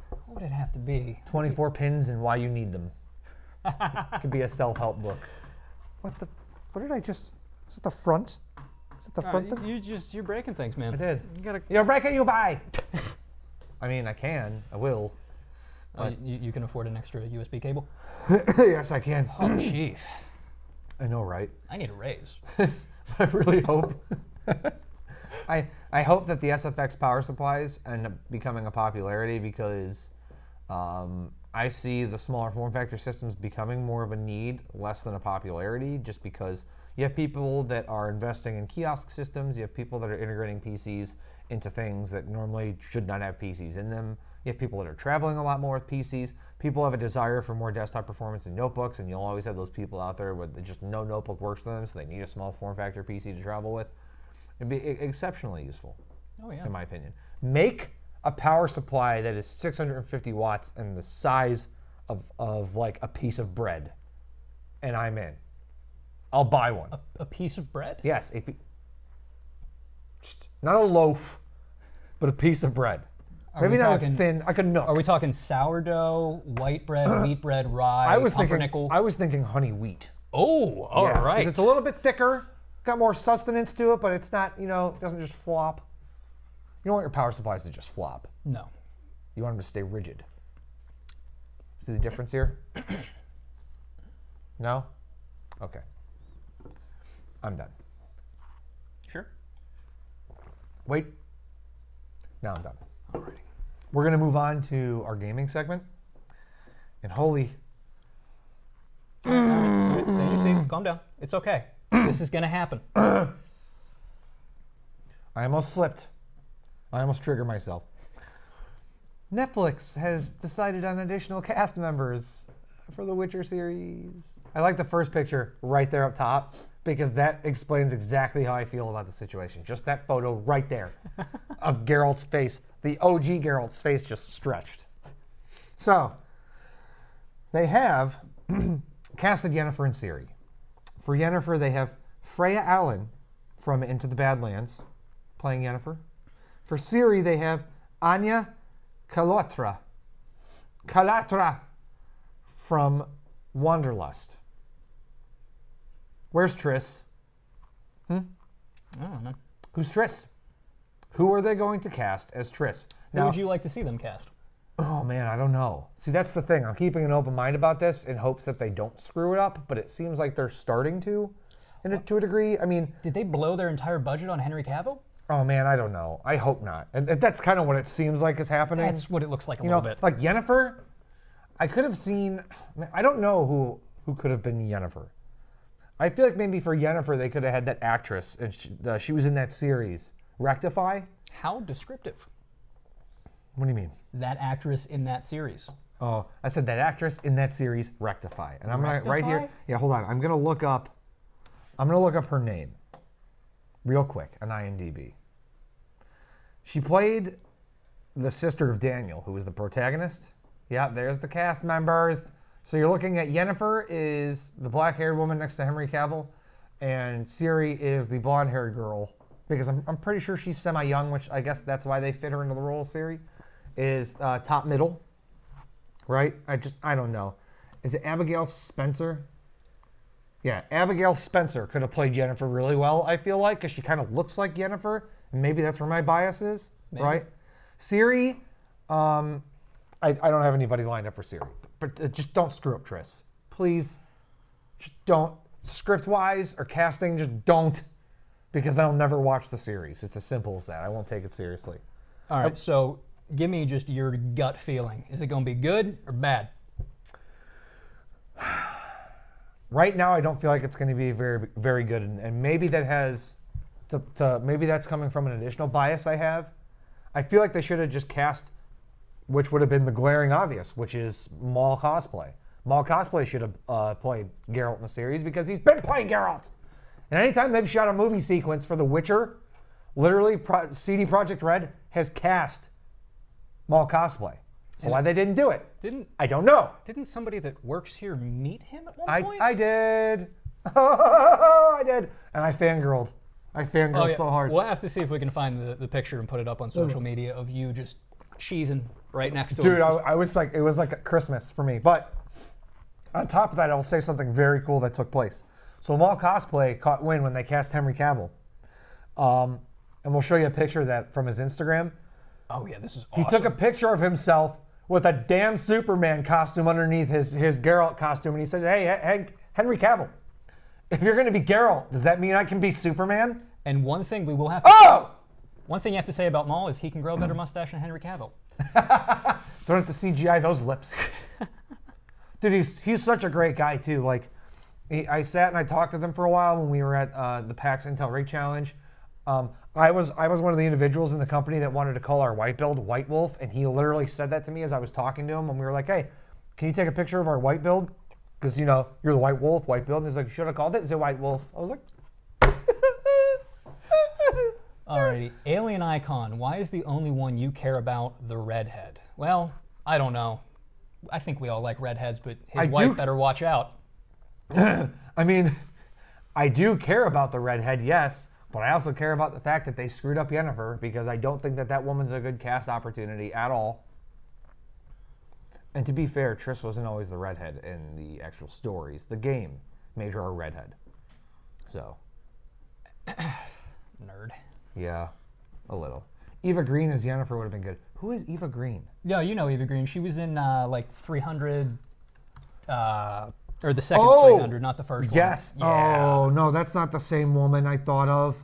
what would it have to be? 24 pins and why you need them. It could be a self-help book. What did I just, is it the front? Is it the front thing? You're breaking things, man. I did. You gotta. You're breaking, you buy. I mean, I can, I will. You can afford an extra USB cable? Yes, I can. Oh, jeez. I know, right? I need a raise. I really hope. I hope that the SFX power supplies end up becoming a popularity because I see the smaller form factor systems becoming more of a need, less than a popularity, just because you have people that are investing in kiosk systems, you have people that are integrating PCs into things that normally should not have PCs in them. You have people that are traveling a lot more with PCs. People have a desire for more desktop performance in notebooks, and you'll always have those people out there where just no notebook works for them, so they need a small form factor PC to travel with. It'd be exceptionally useful, in my opinion. Make a power supply that is 650 watts and the size of like a piece of bread, and I'm in. I'll buy one. A piece of bread? Yes, not a loaf, but a piece of bread. Maybe not as thin, like a nook. Are we talking sourdough, white bread, wheat bread, rye, pumpernickel? I was thinking honey wheat. Oh, all right. It's a little bit thicker, got more sustenance to it, but it's not, it doesn't just flop. You don't want your power supplies to just flop. No. You want them to stay rigid. See the difference here? No? Okay. I'm done. Sure. Wait. Now I'm done. All right. We're going to move on to our gaming segment. And holy... Calm down. It's okay. This is going to happen. I almost slipped. I almost triggered myself. Netflix has decided on additional cast members for the Witcher series. I like the first picture right there up top because that explains exactly how I feel about the situation. Just that photo right there of Geralt's face, the OG Geralt's face just stretched. So, they have casted Yennefer and Ciri. For Yennefer, they have Freya Allan from Into the Badlands playing Yennefer. For Ciri, they have Anya Kalatra from Wanderlust. Where's Triss? I don't know. Who's Triss? Who are they going to cast as Triss? Who would you like to see them cast? Oh man, I don't know. See, that's the thing. I'm keeping an open mind about this in hopes that they don't screw it up, but it seems like they're starting to a degree. I mean... Did they blow their entire budget on Henry Cavill? Oh man, I don't know. I hope not. And that's kind of what it seems like is happening. That's what it looks like a little bit. Like Yennefer, I could have seen... I don't know who could have been Yennefer. I feel like maybe for Yennefer, they could have had that actress, and she was in that series. Rectify? How descriptive. What do you mean? That actress in that series. Oh, I said that actress in that series, Rectify. And I'm gonna right here. Yeah, hold on. I'm gonna look up her name real quick on IMDb. She played the sister of Daniel, who was the protagonist. Yeah, there's the cast members. So you're looking at Yennefer is the black-haired woman next to Henry Cavill, and Ciri is the blonde-haired girl, because I'm pretty sure she's semi-young, which I guess that's why they fit her into the role. Ciri is top middle, right? I don't know. Is it Abigail Spencer? Yeah, Abigail Spencer could have played Yennefer really well, I feel like, because she kind of looks like Yennefer, and maybe that's where my bias is, right? Ciri, I don't have anybody lined up for Ciri. But just don't screw up Triss. Please, just don't. Script-wise or casting, just don't. Because then I'll never watch the series. It's as simple as that. I won't take it seriously. All right, so give me just your gut feeling. Is it going to be good or bad? Right now, I don't feel like it's going to be very, very good. And maybe that has, maybe that's coming from an additional bias I have. I feel like they should have just cast, which would have been the glaring obvious, which is Maul Cosplay. Maul Cosplay should have played Geralt in the series because he's been playing Geralt. And anytime they've shot a movie sequence for The Witcher, literally CD Projekt Red has cast Mall Cosplay. So why they didn't do it, I don't know. Didn't somebody that works here meet him at one point? I did. I did. And I fangirled. So hard. We'll have to see if we can find the picture and put it up on social media of you just cheesing right next to him. Dude, I was like, it was like Christmas for me. But on top of that, I'll say something very cool that took place. So Mall Cosplay caught wind when they cast Henry Cavill. And we'll show you a picture of that from his Instagram. Oh yeah, this is awesome. He took a picture of himself with a damn Superman costume underneath his Geralt costume, and he said, hey, Henry Cavill, if you're going to be Geralt, does that mean I can be Superman? And one thing we will have to one thing you have to say about Maul is he can grow a better mustache than Henry Cavill. Don't have to CGI those lips. Dude, he's such a great guy, too. Like, I sat and I talked with him for a while when we were at the PAX Intel Rig Challenge. I was one of the individuals in the company that wanted to call our white build White Wolf, and he literally said that to me as I was talking to him, and we were like, hey, can you take a picture of our white build? Because, you know, you're the White Wolf, white build. And he's like, should have called it the White Wolf. I was like... Alrighty, Alien Icon, why is the only one you care about the redhead? Well, I don't know. I think we all like redheads, but his wife better watch out. I mean, I do care about the redhead, yes, but I also care about the fact that they screwed up Yennefer, because I don't think that woman's a good cast opportunity at all. And to be fair, Triss wasn't always the redhead in the actual stories. The game made her a redhead. So. Nerd. Yeah, a little. Eva Green as Yennefer would have been good. Who is Eva Green? No, you know Eva Green. She was in like 300, or the second 300, not the first one. Yes. Yeah. Oh, no, that's not the same woman I thought of.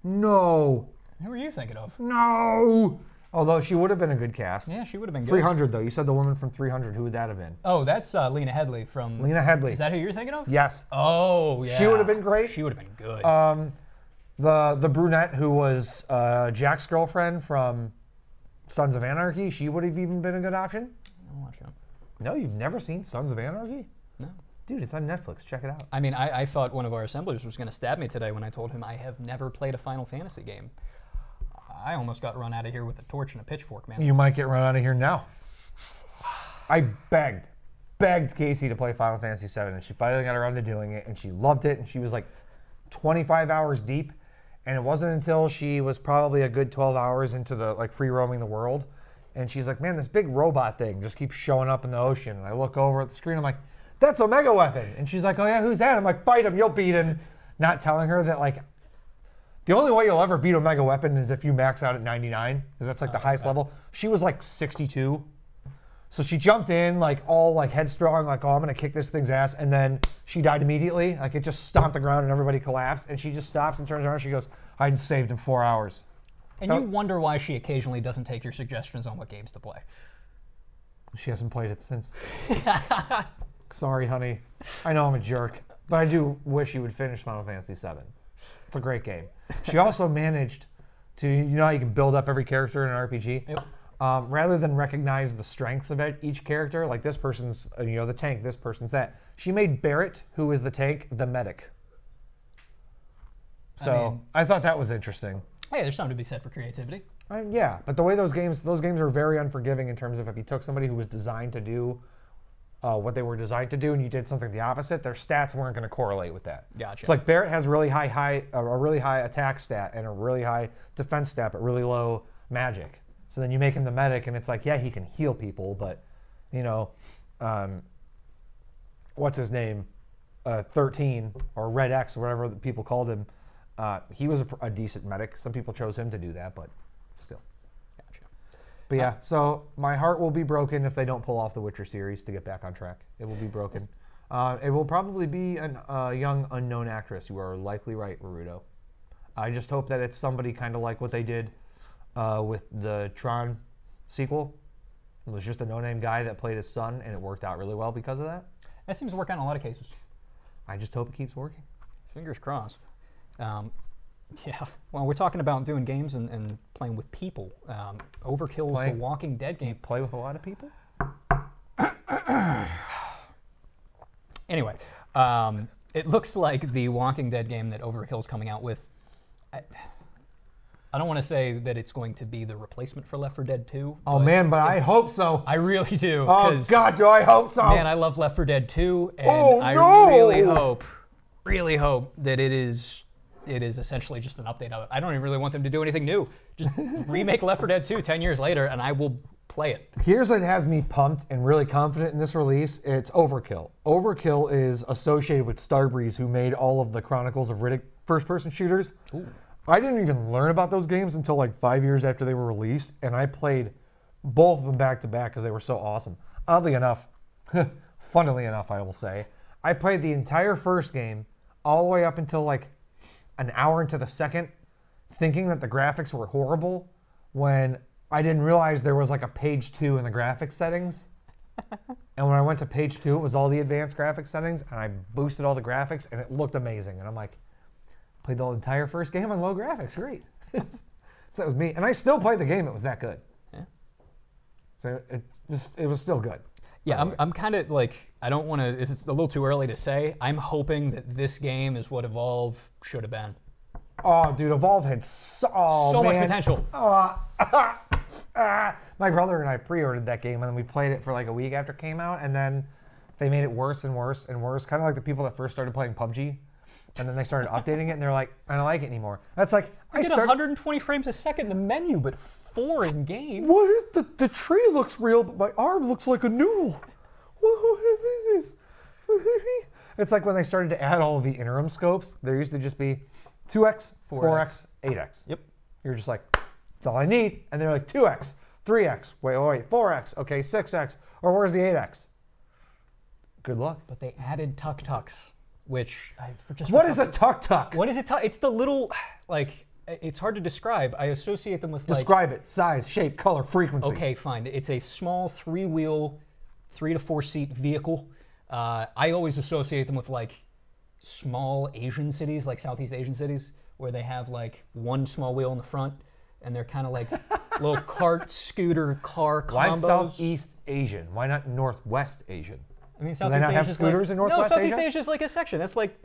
No. Who were you thinking of? No. Although she would have been a good cast. Yeah, she would have been good. 300, though. You said the woman from 300. Who would that have been? Oh, that's Lena Headey from... Lena Headey. Is that who you're thinking of? Yes. Oh, yeah. She would have been great. She would have been good. The brunette who was Jack's girlfriend from Sons of Anarchy, she would have even been a good option. I'll watch it. No, you've never seen Sons of Anarchy? No. Dude, it's on Netflix. Check it out. I mean, I thought one of our assemblers was going to stab me today when I told him I have never played a Final Fantasy game. I almost got run out of here with a torch and a pitchfork, man. You might get run out of here now. I begged Casey to play Final Fantasy VII, and she finally got around to doing it, and she loved it, and she was like 25 hours deep, and it wasn't until she was probably a good 12 hours into the like free roaming the world, and she's like, man, this big robot thing just keeps showing up in the ocean, and I look over at the screen, I'm like, that's a mega weapon, and she's like, oh yeah, who's that? I'm like, fight him, you'll beat him, not telling her that like, the only way you'll ever beat a mega weapon is if you max out at 99, because that's like the highest level. She was like 62. So she jumped in like all like headstrong, like, oh, I'm gonna kick this thing's ass, and then she died immediately. Like it just stomped the ground and everybody collapsed, and she just stops and turns around and she goes, I saved in 4 hours. And you wonder why she occasionally doesn't take your suggestions on what games to play. She hasn't played it since. Sorry, honey. I know I'm a jerk, but I do wish you would finish Final Fantasy VII. It's a great game. She also managed to, you know how you can build up every character in an RPG? Yep. Rather than recognize the strengths of each character, like this person's, you know, the tank, this person's that. She made Barrett, who is the tank, the medic. So I thought that was interesting. Hey, there's something to be said for creativity. Yeah, but the way those games are very unforgiving in terms of if you took somebody who was designed to do what they were designed to do and you did something the opposite, their stats weren't going to correlate with that. Gotcha. It's like Barrett has a really high attack stat and a really high defense stat, but really low magic. So then you make him the medic, and it's like, yeah, he can heal people, but, you know, what's his name? 13, or Red X, or whatever people called him. He was a decent medic. Some people chose him to do that, but still. Gotcha. But yeah, so my heart will be broken if they don't pull off the Witcher series to get back on track. It will be broken. It will probably be a young unknown actress. You are likely right, Rudo. I just hope that it's somebody kind of like what they did with the Tron sequel. It was just a no-name guy that played his son, and it worked out really well because of that. That seems to work out in a lot of cases. I just hope it keeps working. Fingers crossed. Yeah, well, we're talking about doing games and playing with people. Overkill's The Walking Dead game. You play with a lot of people? Anyway, It looks like the Walking Dead game that Overkill's coming out with. I don't want to say that it's going to be the replacement for Left 4 Dead 2. Oh man, but I hope so. I really do. Oh God, do I hope so? Man, I love Left 4 Dead 2, and I really hope that it is essentially just an update of it. I don't even really want them to do anything new. Just remake Left 4 Dead 2 10 years later, and I will play it. Here's what has me pumped and really confident in this release. It's Overkill. Overkill is associated with Starbreeze, who made all of the Chronicles of Riddick first-person shooters. Ooh. I didn't even learn about those games until like 5 years after they were released, and I played both of them back to back because they were so awesome. Oddly enough, funnily enough, I will say, I played the entire first game all the way up until like an hour into the second, thinking that the graphics were horrible, when I didn't realize there was like a page 2 in the graphics settings. And when I went to page 2, it was all the advanced graphics settings, and I boosted all the graphics, and it looked amazing. And I'm like, played the entire first game on low graphics. Great. So that was me. And I still played the game. It was that good. Yeah. So it was still good. Yeah, I'm kind of like, I don't want to, it's a little too early to say. I'm hoping that this game is what Evolve should have been. Oh, dude, Evolve had so much potential. My brother and I pre-ordered that game, and then we played it for like a week after it came out, and then they made it worse and worse and worse. Kind of like the people that first started playing PUBG. And then they started updating it, and they're like, I don't like it anymore. That's like, I get 120 frames a second in the menu, but 4 in game. What is the tree looks real, but my arm looks like a noodle. What is this? It's like when they started to add all of the interim scopes. There used to just be 2x, 4x, 8x. Yep. You're just like, that's all I need. And they're like 2x, 3x, wait, 4x, okay, 6x, or where's the 8x? Good luck. But they added tuk-tuks. Which what is a tuk-tuk? What is it? It's the little, like, it's hard to describe. I associate them with describe it. Size, shape, color, frequency. Okay, fine. It's a small 3-wheel, 3 to 4 seat vehicle. I always associate them with like small Asian cities, like Southeast Asian cities, where they have like one small wheel in the front, and they're kind of like little cart, scooter, car combos. Why Southeast Asian? Why not Northwest Asian? I mean, do they not have scooters in Northwest Asia? No, Southeast Asia is like a section. That's like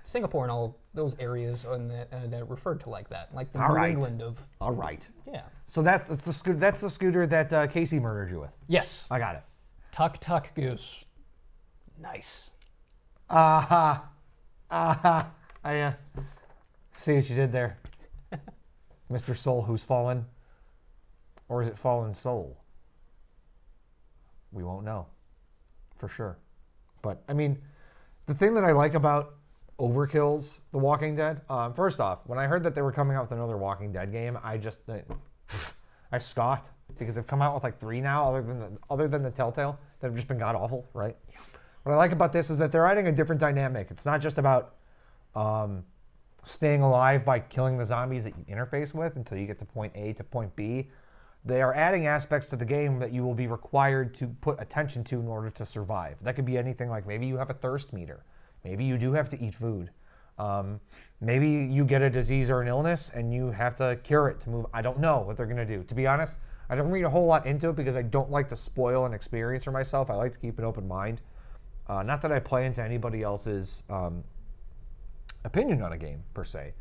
Singapore and all those areas that are referred to like that, like the New England of. All right. Yeah. So that's the scooter. That's the scooter that Casey murdered you with. Yes. I got it. Tuk Goose. Nice. I see what you did there, Mr. Soul, who's fallen, or is it fallen soul? We won't know. For sure. But, I mean, the thing that I like about Overkill's The Walking Dead, first off, when I heard that they were coming out with another Walking Dead game, I scoffed, because they've come out with like 3 now, other than the Telltale, that have just been god-awful, right? What I like about this is that they're adding a different dynamic. It's not just about staying alive by killing the zombies that you interface with until you get to point A to point B. They are adding aspects to the game that you will be required to put attention to in order to survive. That could be anything like maybe you have a thirst meter. Maybe you do have to eat food. Maybe you get a disease or an illness and you have to cure it to move. I don't know what they're going to do. To be honest, I don't read a whole lot into it because I don't like to spoil an experience for myself. I like to keep an open mind. Not that I play into anybody else's opinion on a game, per se.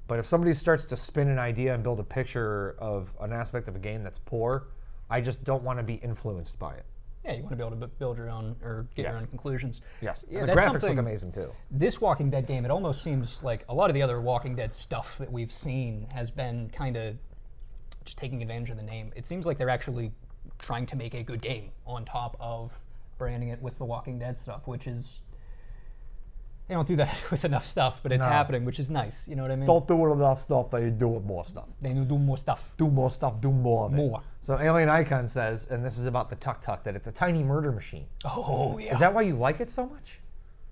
But if somebody starts to spin an idea and build a picture of an aspect of a game that's poor, I just don't want to be influenced by it. Yeah, you want to be able to build your own or get your own conclusions. Yes, yeah, and the graphics look amazing too. This Walking Dead game, it almost seems like a lot of the other Walking Dead stuff that we've seen has been kind of just taking advantage of the name. It seems like they're actually trying to make a good game on top of branding it with the Walking Dead stuff, which is... They don't do that with enough stuff, but it's happening, which is nice. You know what I mean? Don't do it with enough stuff, they do it more stuff. They do more stuff. Do more stuff, do more of it. More. So Alien Icon says, and this is about the tuk-tuk, that it's a tiny murder machine. Oh, yeah. Is that why you like it so much?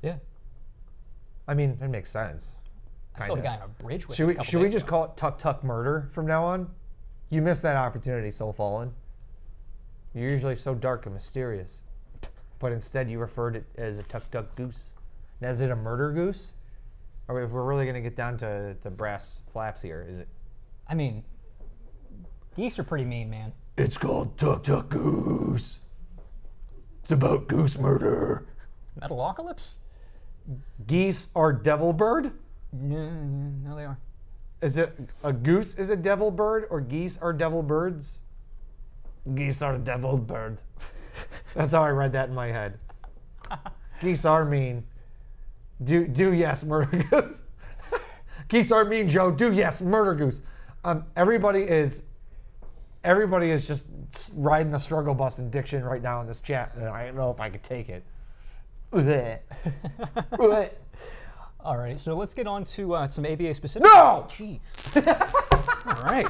Yeah. I mean, it makes sense. I killed a guy on a bridge with Should we just call it tuk-tuk murder from now on? You missed that opportunity, Soul Fallen. You're usually so dark and mysterious. But instead you referred it as a tuk-tuk goose. Now, is it a murder goose? Or if we're really going to get down to brass flaps here, is it? I mean, geese are pretty mean, man. It's called Tuk-Tuk Goose. It's about goose murder. Metalocalypse? Geese are devil bird? No, they are. Is it a goose is a devil bird or geese are devil birds? Geese are devil bird. That's how I read that in my head. Geese are mean. Do yes, murder goose. Geese are mean, Joe. Do yes, murder goose. Everybody is just riding the struggle bus in diction right now in this chat, and I don't know if I could take it. All right, so let's get on to some AVA specific. No! Jeez. All right.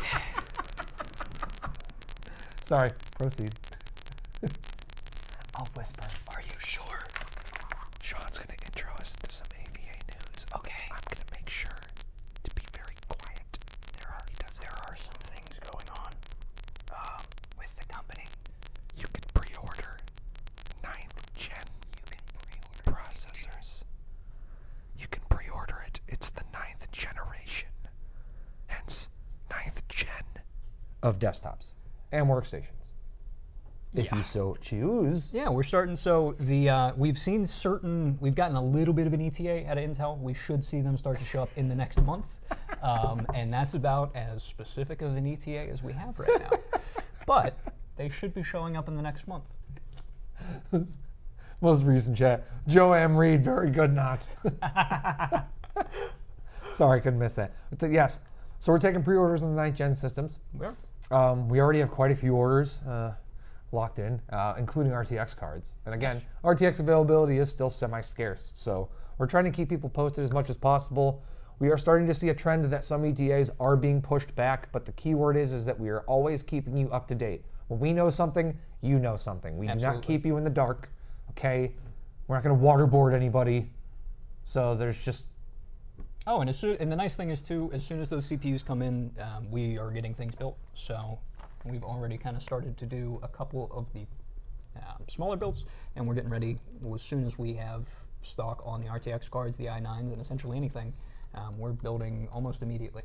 Sorry, proceed. I'll whisper. Are you sure? Sean's going to intro us into some AVA news. Okay. I'm going to make sure to be very quiet. There are some things going on with the company. You can pre-order 9th gen processors. You can pre-order it. It's the 9th generation. Hence, 9th gen Of desktops and workstations. If you so choose. Yeah, we're starting. So we've gotten a little bit of an ETA out of Intel. We should see them start to show up in the next month. And that's about as specific of an ETA as we have right now. But they should be showing up in the next month. Most recent chat. Joe M. Reed, very good not. Sorry, I couldn't miss that. But yes, so we're taking pre-orders on the 9th gen systems. Where? We already have quite a few orders locked in, including RTX cards. And again, RTX availability is still semi-scarce, so we're trying to keep people posted as much as possible. We are starting to see a trend that some ETAs are being pushed back, but the key word is that we are always keeping you up to date. When we know something, you know something. We do not keep you in the dark, okay? We're not going to waterboard anybody. So there's just... Oh, and the nice thing is, too, as soon as those CPUs come in, we are getting things built. So we've already kind of started to do a couple of the smaller builds, and we're getting ready as soon as we have stock on the RTX cards, the i9s, and essentially anything. We're building almost immediately.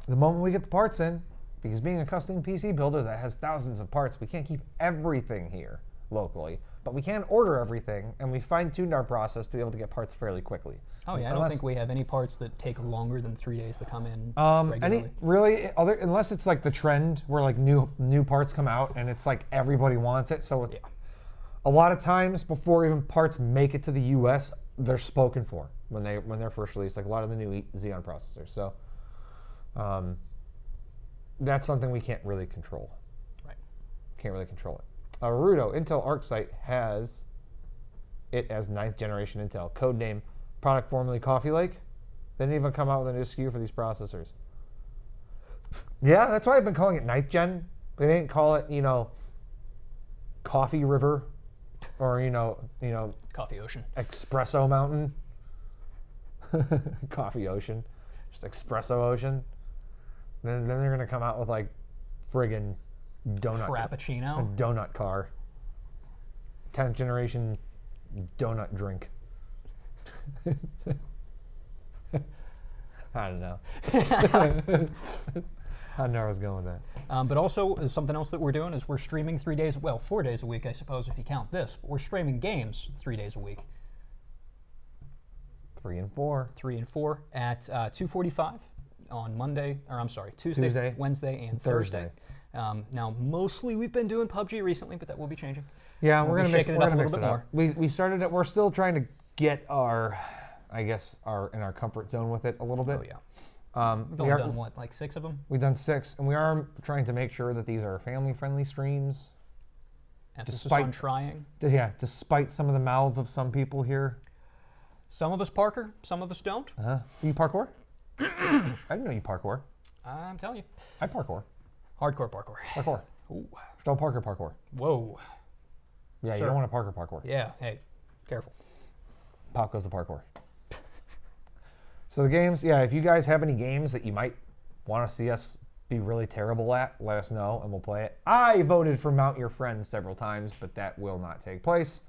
The moment we get the parts in, because being a custom PC builder that has thousands of parts, we can't keep everything here locally, but we can order everything, and we fine-tuned our process to be able to get parts fairly quickly. Oh yeah, I don't think we have any parts that take longer than 3 days to come in regularly. Unless it's like the trend where like new parts come out and it's like everybody wants it, so it's, a lot of times before even parts make it to the US, they're spoken for when they're first released, like a lot of the new Xeon processors. So that's something we can't really control. Right. Can't really control it. Rudo, Intel ArcSight has it as 9th generation Intel. Codename, product formerly Coffee Lake. They didn't even come out with a new SKU for these processors. Yeah, that's why I've been calling it 9th gen. They didn't call it, Coffee River or, Coffee Ocean. Espresso Mountain. Coffee Ocean. Just Espresso Ocean. Then they're going to come out with like friggin' donut. Frappuccino. A donut car. 10th generation donut drink. I don't know. I don't know where I was going with that. But also, something else that we're doing is we're streaming 4 days a week, I suppose, if you count this. But we're streaming games 3 days a week. 3 and 4. 3 and 4 at 2:45 on Tuesday, Wednesday, and Thursday. Now, mostly we've been doing PUBG recently, but that will be changing. Yeah, we're going to mix it up a little bit more. We started it. We're still trying to get in our comfort zone with it a little bit. Oh yeah. We've only done what, like 6 of them? We've done 6, and we are trying to make sure that these are family-friendly streams. Emphasis on trying. Yeah, despite some of the mouths of some people here. Some of us parkour, some of us don't. You parkour? I didn't know you parkour. I'm telling you. I parkour. Hardcore parkour. Parkour. Ooh. Don't parkour. Whoa. Yeah, you don't want to parkour. Yeah, hey, careful. Pop goes the parkour. So the games, yeah, if you guys have any games that you might want to see us be really terrible at, let us know and we'll play it. I voted for Mount Your Friends several times, but that will not take place.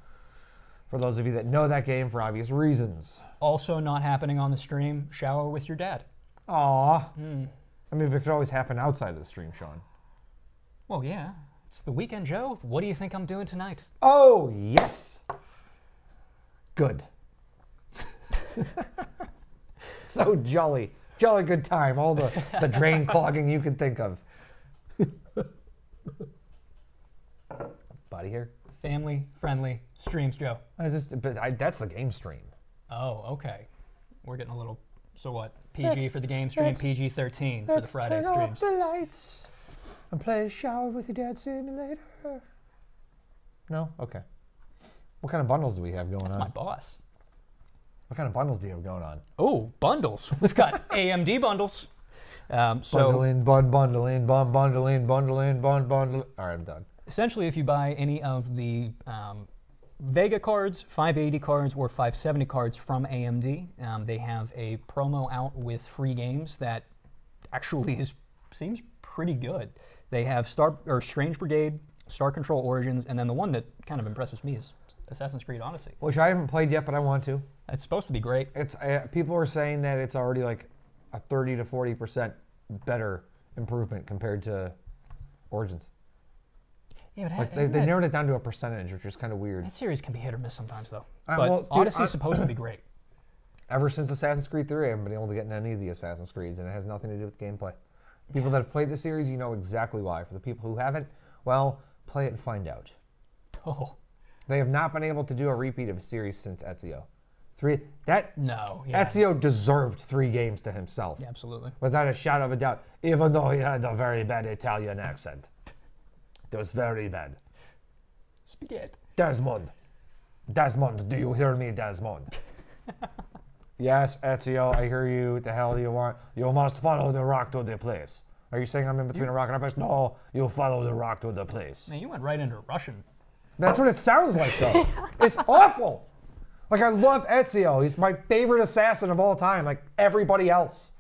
For those of you that know that game for obvious reasons. Also not happening on the stream, shower with your dad. Aw. I mean, it could always happen outside of the stream, Sean. Well, yeah. It's the weekend, Joe. What do you think I'm doing tonight? Oh, yes. Good. So jolly. Jolly good time. All the drain clogging you can think of. Body hair? Family friendly streams, Joe. That's the game stream. Oh, okay. We're getting a little, so what? PG for the game stream, PG-13 for the Friday turn streams. off the lights and play Shower with Your Dad Simulator. No? Okay. What kind of bundles do we have going That's on? my boss. What kind of bundles do you have going on? Oh, bundles. We've got AMD bundles. Bundle in, bundle in, bundle in, bundle in, bundle. All right, I'm done. Essentially, if you buy any of the Vega cards, 580 cards, or 570 cards from AMD, they have a promo out with free games that actually seems pretty good. They have Strange Brigade, Star Control Origins, and then the one that kind of impresses me is Assassin's Creed Odyssey. Which I haven't played yet, but I want to. It's supposed to be great. It's people are saying that it's already like a 30 to 40% better improvement compared to Origins. Yeah, but Like they narrowed it down to a percentage, which is kind of weird. That series can be hit or miss sometimes, though. But well, dude, Odyssey's supposed to be great. Ever since Assassin's Creed 3, I haven't been able to get in any of the Assassin's Creeds, and it has nothing to do with gameplay. People that have played the series, you know exactly why. For the people who haven't, well, play it and find out. Oh. They have not been able to do a repeat of a series since Ezio. Ezio deserved 3 games to himself. Yeah, absolutely. Without a shadow of a doubt, even though he had a very bad Italian accent. It was very bad. Spaghetti. Desmond, do you hear me, Desmond? Yes, Ezio, I hear you. What the hell do you want? You must follow the rock to the place. Are you saying I'm in between a rock and a place? No, you follow the rock to the place. Man, you went right into Russian. That's what it sounds like, though. It's awful. Like, I love Ezio. He's my favorite assassin of all time, like everybody else.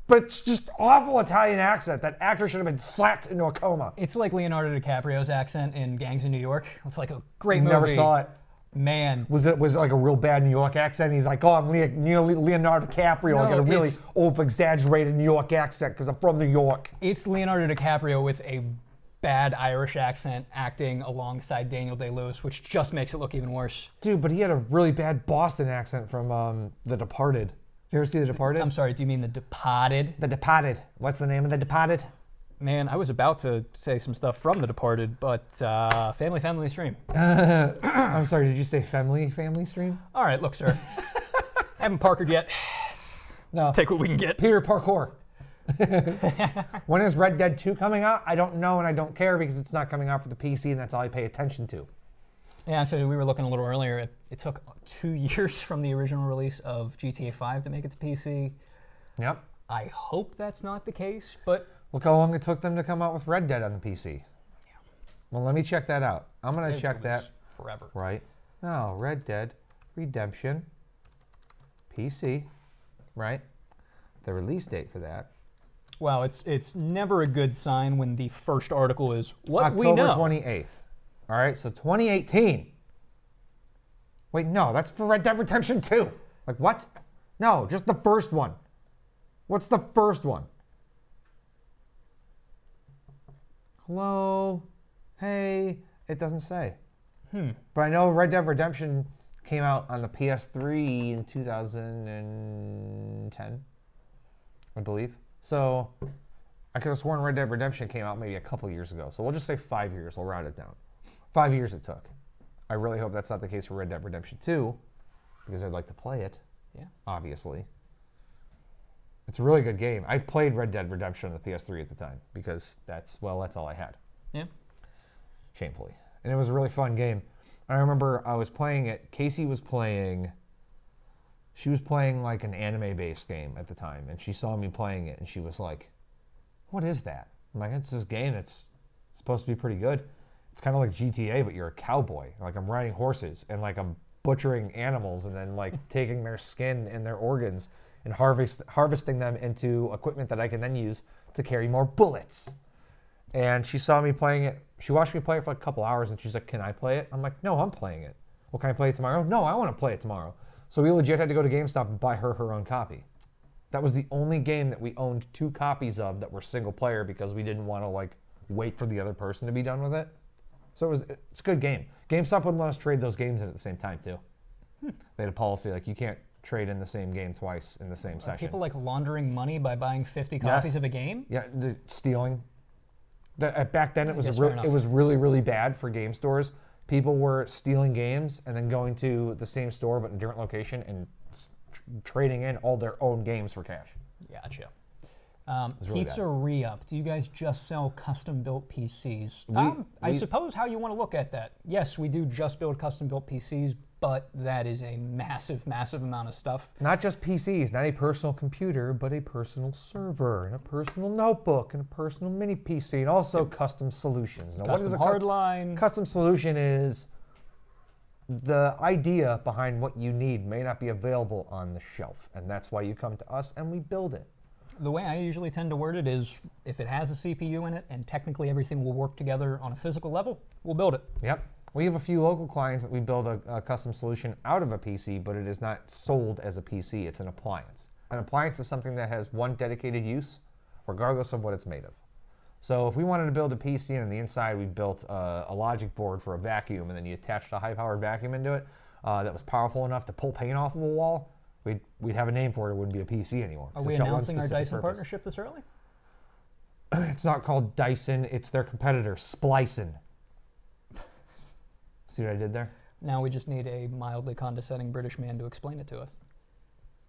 But it's just awful Italian accent. That actor should have been slapped into a coma. It's like Leonardo DiCaprio's accent in Gangs of New York. It's like a great movie. Never saw it. Man. Was it like a real bad New York accent? He's like, oh, I'm Leonardo DiCaprio. No, I got a really over-exaggerated New York accent because I'm from New York. It's Leonardo DiCaprio with a bad Irish accent acting alongside Daniel Day-Lewis, which just makes it look even worse. Dude, but he had a really bad Boston accent from The Departed. You ever see The Departed? I'm sorry, do you mean The Departed? The Departed. What's the name of The Departed? Man, I was about to say some stuff from The Departed, but family stream. I'm sorry, did you say family stream? All right, look, sir. I haven't parkered yet. No. Take what we can get. Peter Parkour. When is Red Dead 2 coming out? I don't know and I don't care because it's not coming out for the PC and that's all I pay attention to. Yeah, so we were looking a little earlier. It took 2 years from the original release of GTA 5 to make it to PC. Yep. I hope that's not the case, but... Look how long it took them to come out with Red Dead on the PC. Yeah. Well, let me check that out. I'm going to check that. Forever. Right. No, Red Dead Redemption PC. Right. The release date for that. Well, it's never a good sign when the first article is what October we know. 28th. All right, so 2018. Wait, no, that's for Red Dead Redemption 2. Like, what? No, just the first one. What's the first one? Hello? Hey? It doesn't say. But I know Red Dead Redemption came out on the PS3 in 2010, I believe. So I could have sworn Red Dead Redemption came out maybe a couple years ago. So we'll just say 5 years. We'll round it down. 5 years it took. I really hope that's not the case for Red Dead Redemption 2 because I'd like to play it. Yeah. Obviously. It's a really good game. I played Red Dead Redemption on the PS3 at the time because that's all I had. Yeah. Shamefully. And it was a really fun game. I remember I was playing it. Casey was playing... She was playing like an anime-based game at the time, and she saw me playing it, and she was like, what is that? I'm like, it's this game that's supposed to be pretty good. It's kind of like GTA, but you're a cowboy. Like, I'm riding horses, and like I'm butchering animals, and then like taking their skin and their organs and harvesting them into equipment that I can then use to carry more bullets. And she saw me playing it. She watched me play it for like a couple hours, and she's like, can I play it? I'm like, no, I'm playing it. Well, can I play it tomorrow? No, I want to play it tomorrow. So we legit had to go to GameStop and buy her own copy. That was the only game that we owned 2 copies of that were single player because we didn't want to like wait for the other person to be done with it. So it's a good game. GameStop wouldn't let us trade those games in at the same time too. They had a policy like you can't trade in the same game twice in the same session. People like laundering money by buying 50 copies of a game? Yeah, stealing. Back then, it was really really bad for game stores. People were stealing games and then going to the same store but in a different location and trading in all their own games for cash. Gotcha. Really Pizza Re-Up. Do you guys just sell custom-built PCs? I suppose how you want to look at that. Yes, we do just build custom-built PCs, but that is a massive, massive amount of stuff. Not just PCs, not a personal computer, but a personal server, and a personal notebook, and a personal mini PC, and also custom solutions. Now, Custom hardline. Custom solution is the idea behind what you need may not be available on the shelf, and that's why you come to us and we build it. The way I usually tend to word it is, if it has a CPU in it and technically everything will work together on a physical level, we'll build it. Yep. We have a few local clients that we build a custom solution out of a PC, but it is not sold as a PC. It's an appliance. An appliance is something that has one dedicated use, regardless of what it's made of. So if we wanted to build a PC and on the inside we built a logic board for a vacuum, and then you attached a high-powered vacuum into it that was powerful enough to pull paint off of a wall, we'd have a name for it. It wouldn't be a PC anymore. Are we announcing our Dyson partnership this early? It's not called Dyson. It's their competitor, Splicin. See what I did there? Now we just need a mildly condescending British man to explain it to us.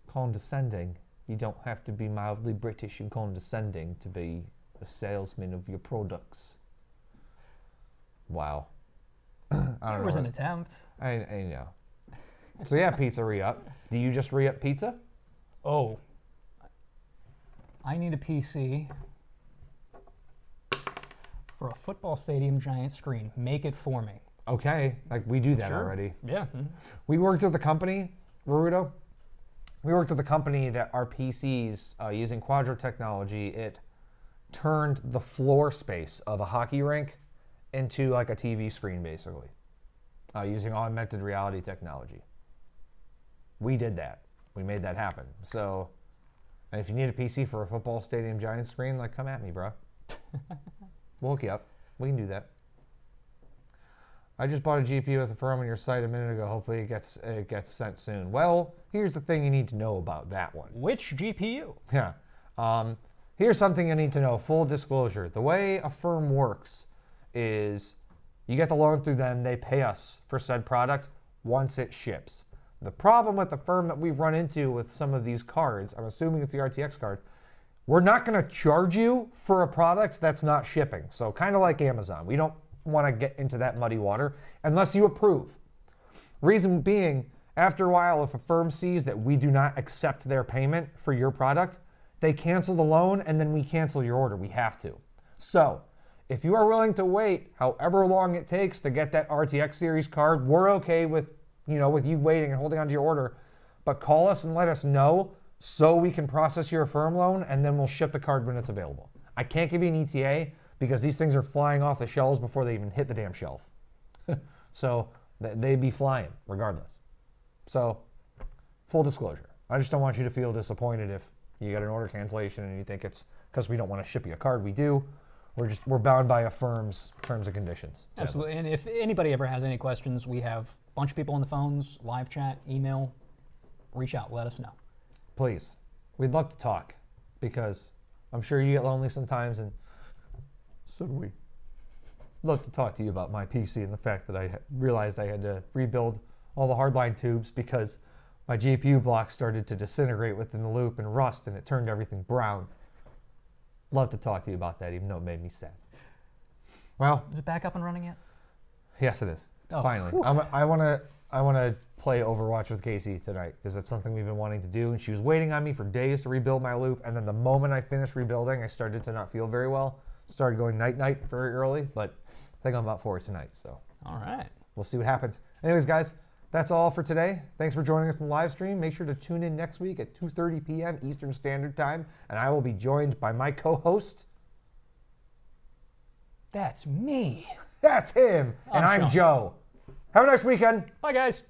Condescending? You don't have to be mildly British and condescending to be a salesman of your products. Wow. It was an attempt. I know. So yeah, Pizza Re-Up. Do you just re-up pizza? Oh. I need a PC for a football stadium giant screen. Make it for me. Okay, like we do that already. Yeah. We worked with a company, Naruto. We worked with a company that our PCs, using Quadro technology, it turned the floor space of a hockey rink into like a TV screen, basically, using augmented reality technology. We did that. We made that happen. So, and if you need a PC for a football stadium giant screen, like, come at me, bro. We'll hook you up. We can do that. I just bought a GPU with a firm on your site a minute ago. Hopefully it gets sent soon. Well, here's the thing you need to know about that one. Which GPU? Yeah. Here's something you need to know. Full disclosure. The way a firm works is you get the loan through them. They pay us for said product once it ships. The problem with the firm that we've run into with some of these cards, I'm assuming it's the RTX card, we're not going to charge you for a product that's not shipping. So kind of like Amazon. We don't want to get into that muddy water unless you approve. Reason being, after a while, if a firm sees that we do not accept their payment for your product, they cancel the loan and then we cancel your order. We have to. So if you are willing to wait however long it takes to get that RTX series card, we're okay with you waiting and holding on to your order, but call us and let us know so we can process your firm loan and then we'll ship the card when it's available. I can't give you an ETA because these things are flying off the shelves before they even hit the damn shelf. So they'd be flying regardless. So full disclosure, I just don't want you to feel disappointed if you get an order cancellation and you think it's because we don't want to ship you a card. We do. We're bound by a firm's terms and conditions. Absolutely. And if anybody ever has any questions, we have a bunch of people on the phones, live chat, email. Reach out. Let us know. Please. We'd love to talk because I'm sure you get lonely sometimes, and so do we. Love to talk to you about my PC and the fact that I realized I had to rebuild all the hardline tubes because my GPU block started to disintegrate within the loop and rust, and it turned everything brown. Love to talk to you about that, even though it made me sad. Well, is it back up and running yet? Yes, it is. Oh, finally. I want to play Overwatch with Casey tonight because that's something we've been wanting to do, and she was waiting on me for days to rebuild my loop, and then the moment I finished rebuilding, I started to not feel very well. Started going night-night very early, but I think I'm about for it tonight, so. All right. We'll see what happens. Anyways, guys, that's all for today. Thanks for joining us in the live stream. Make sure to tune in next week at 2:30 p.m. Eastern Standard Time, and I will be joined by my co-host. That's me. That's him, and I'm Joe. Have a nice weekend. Bye, guys.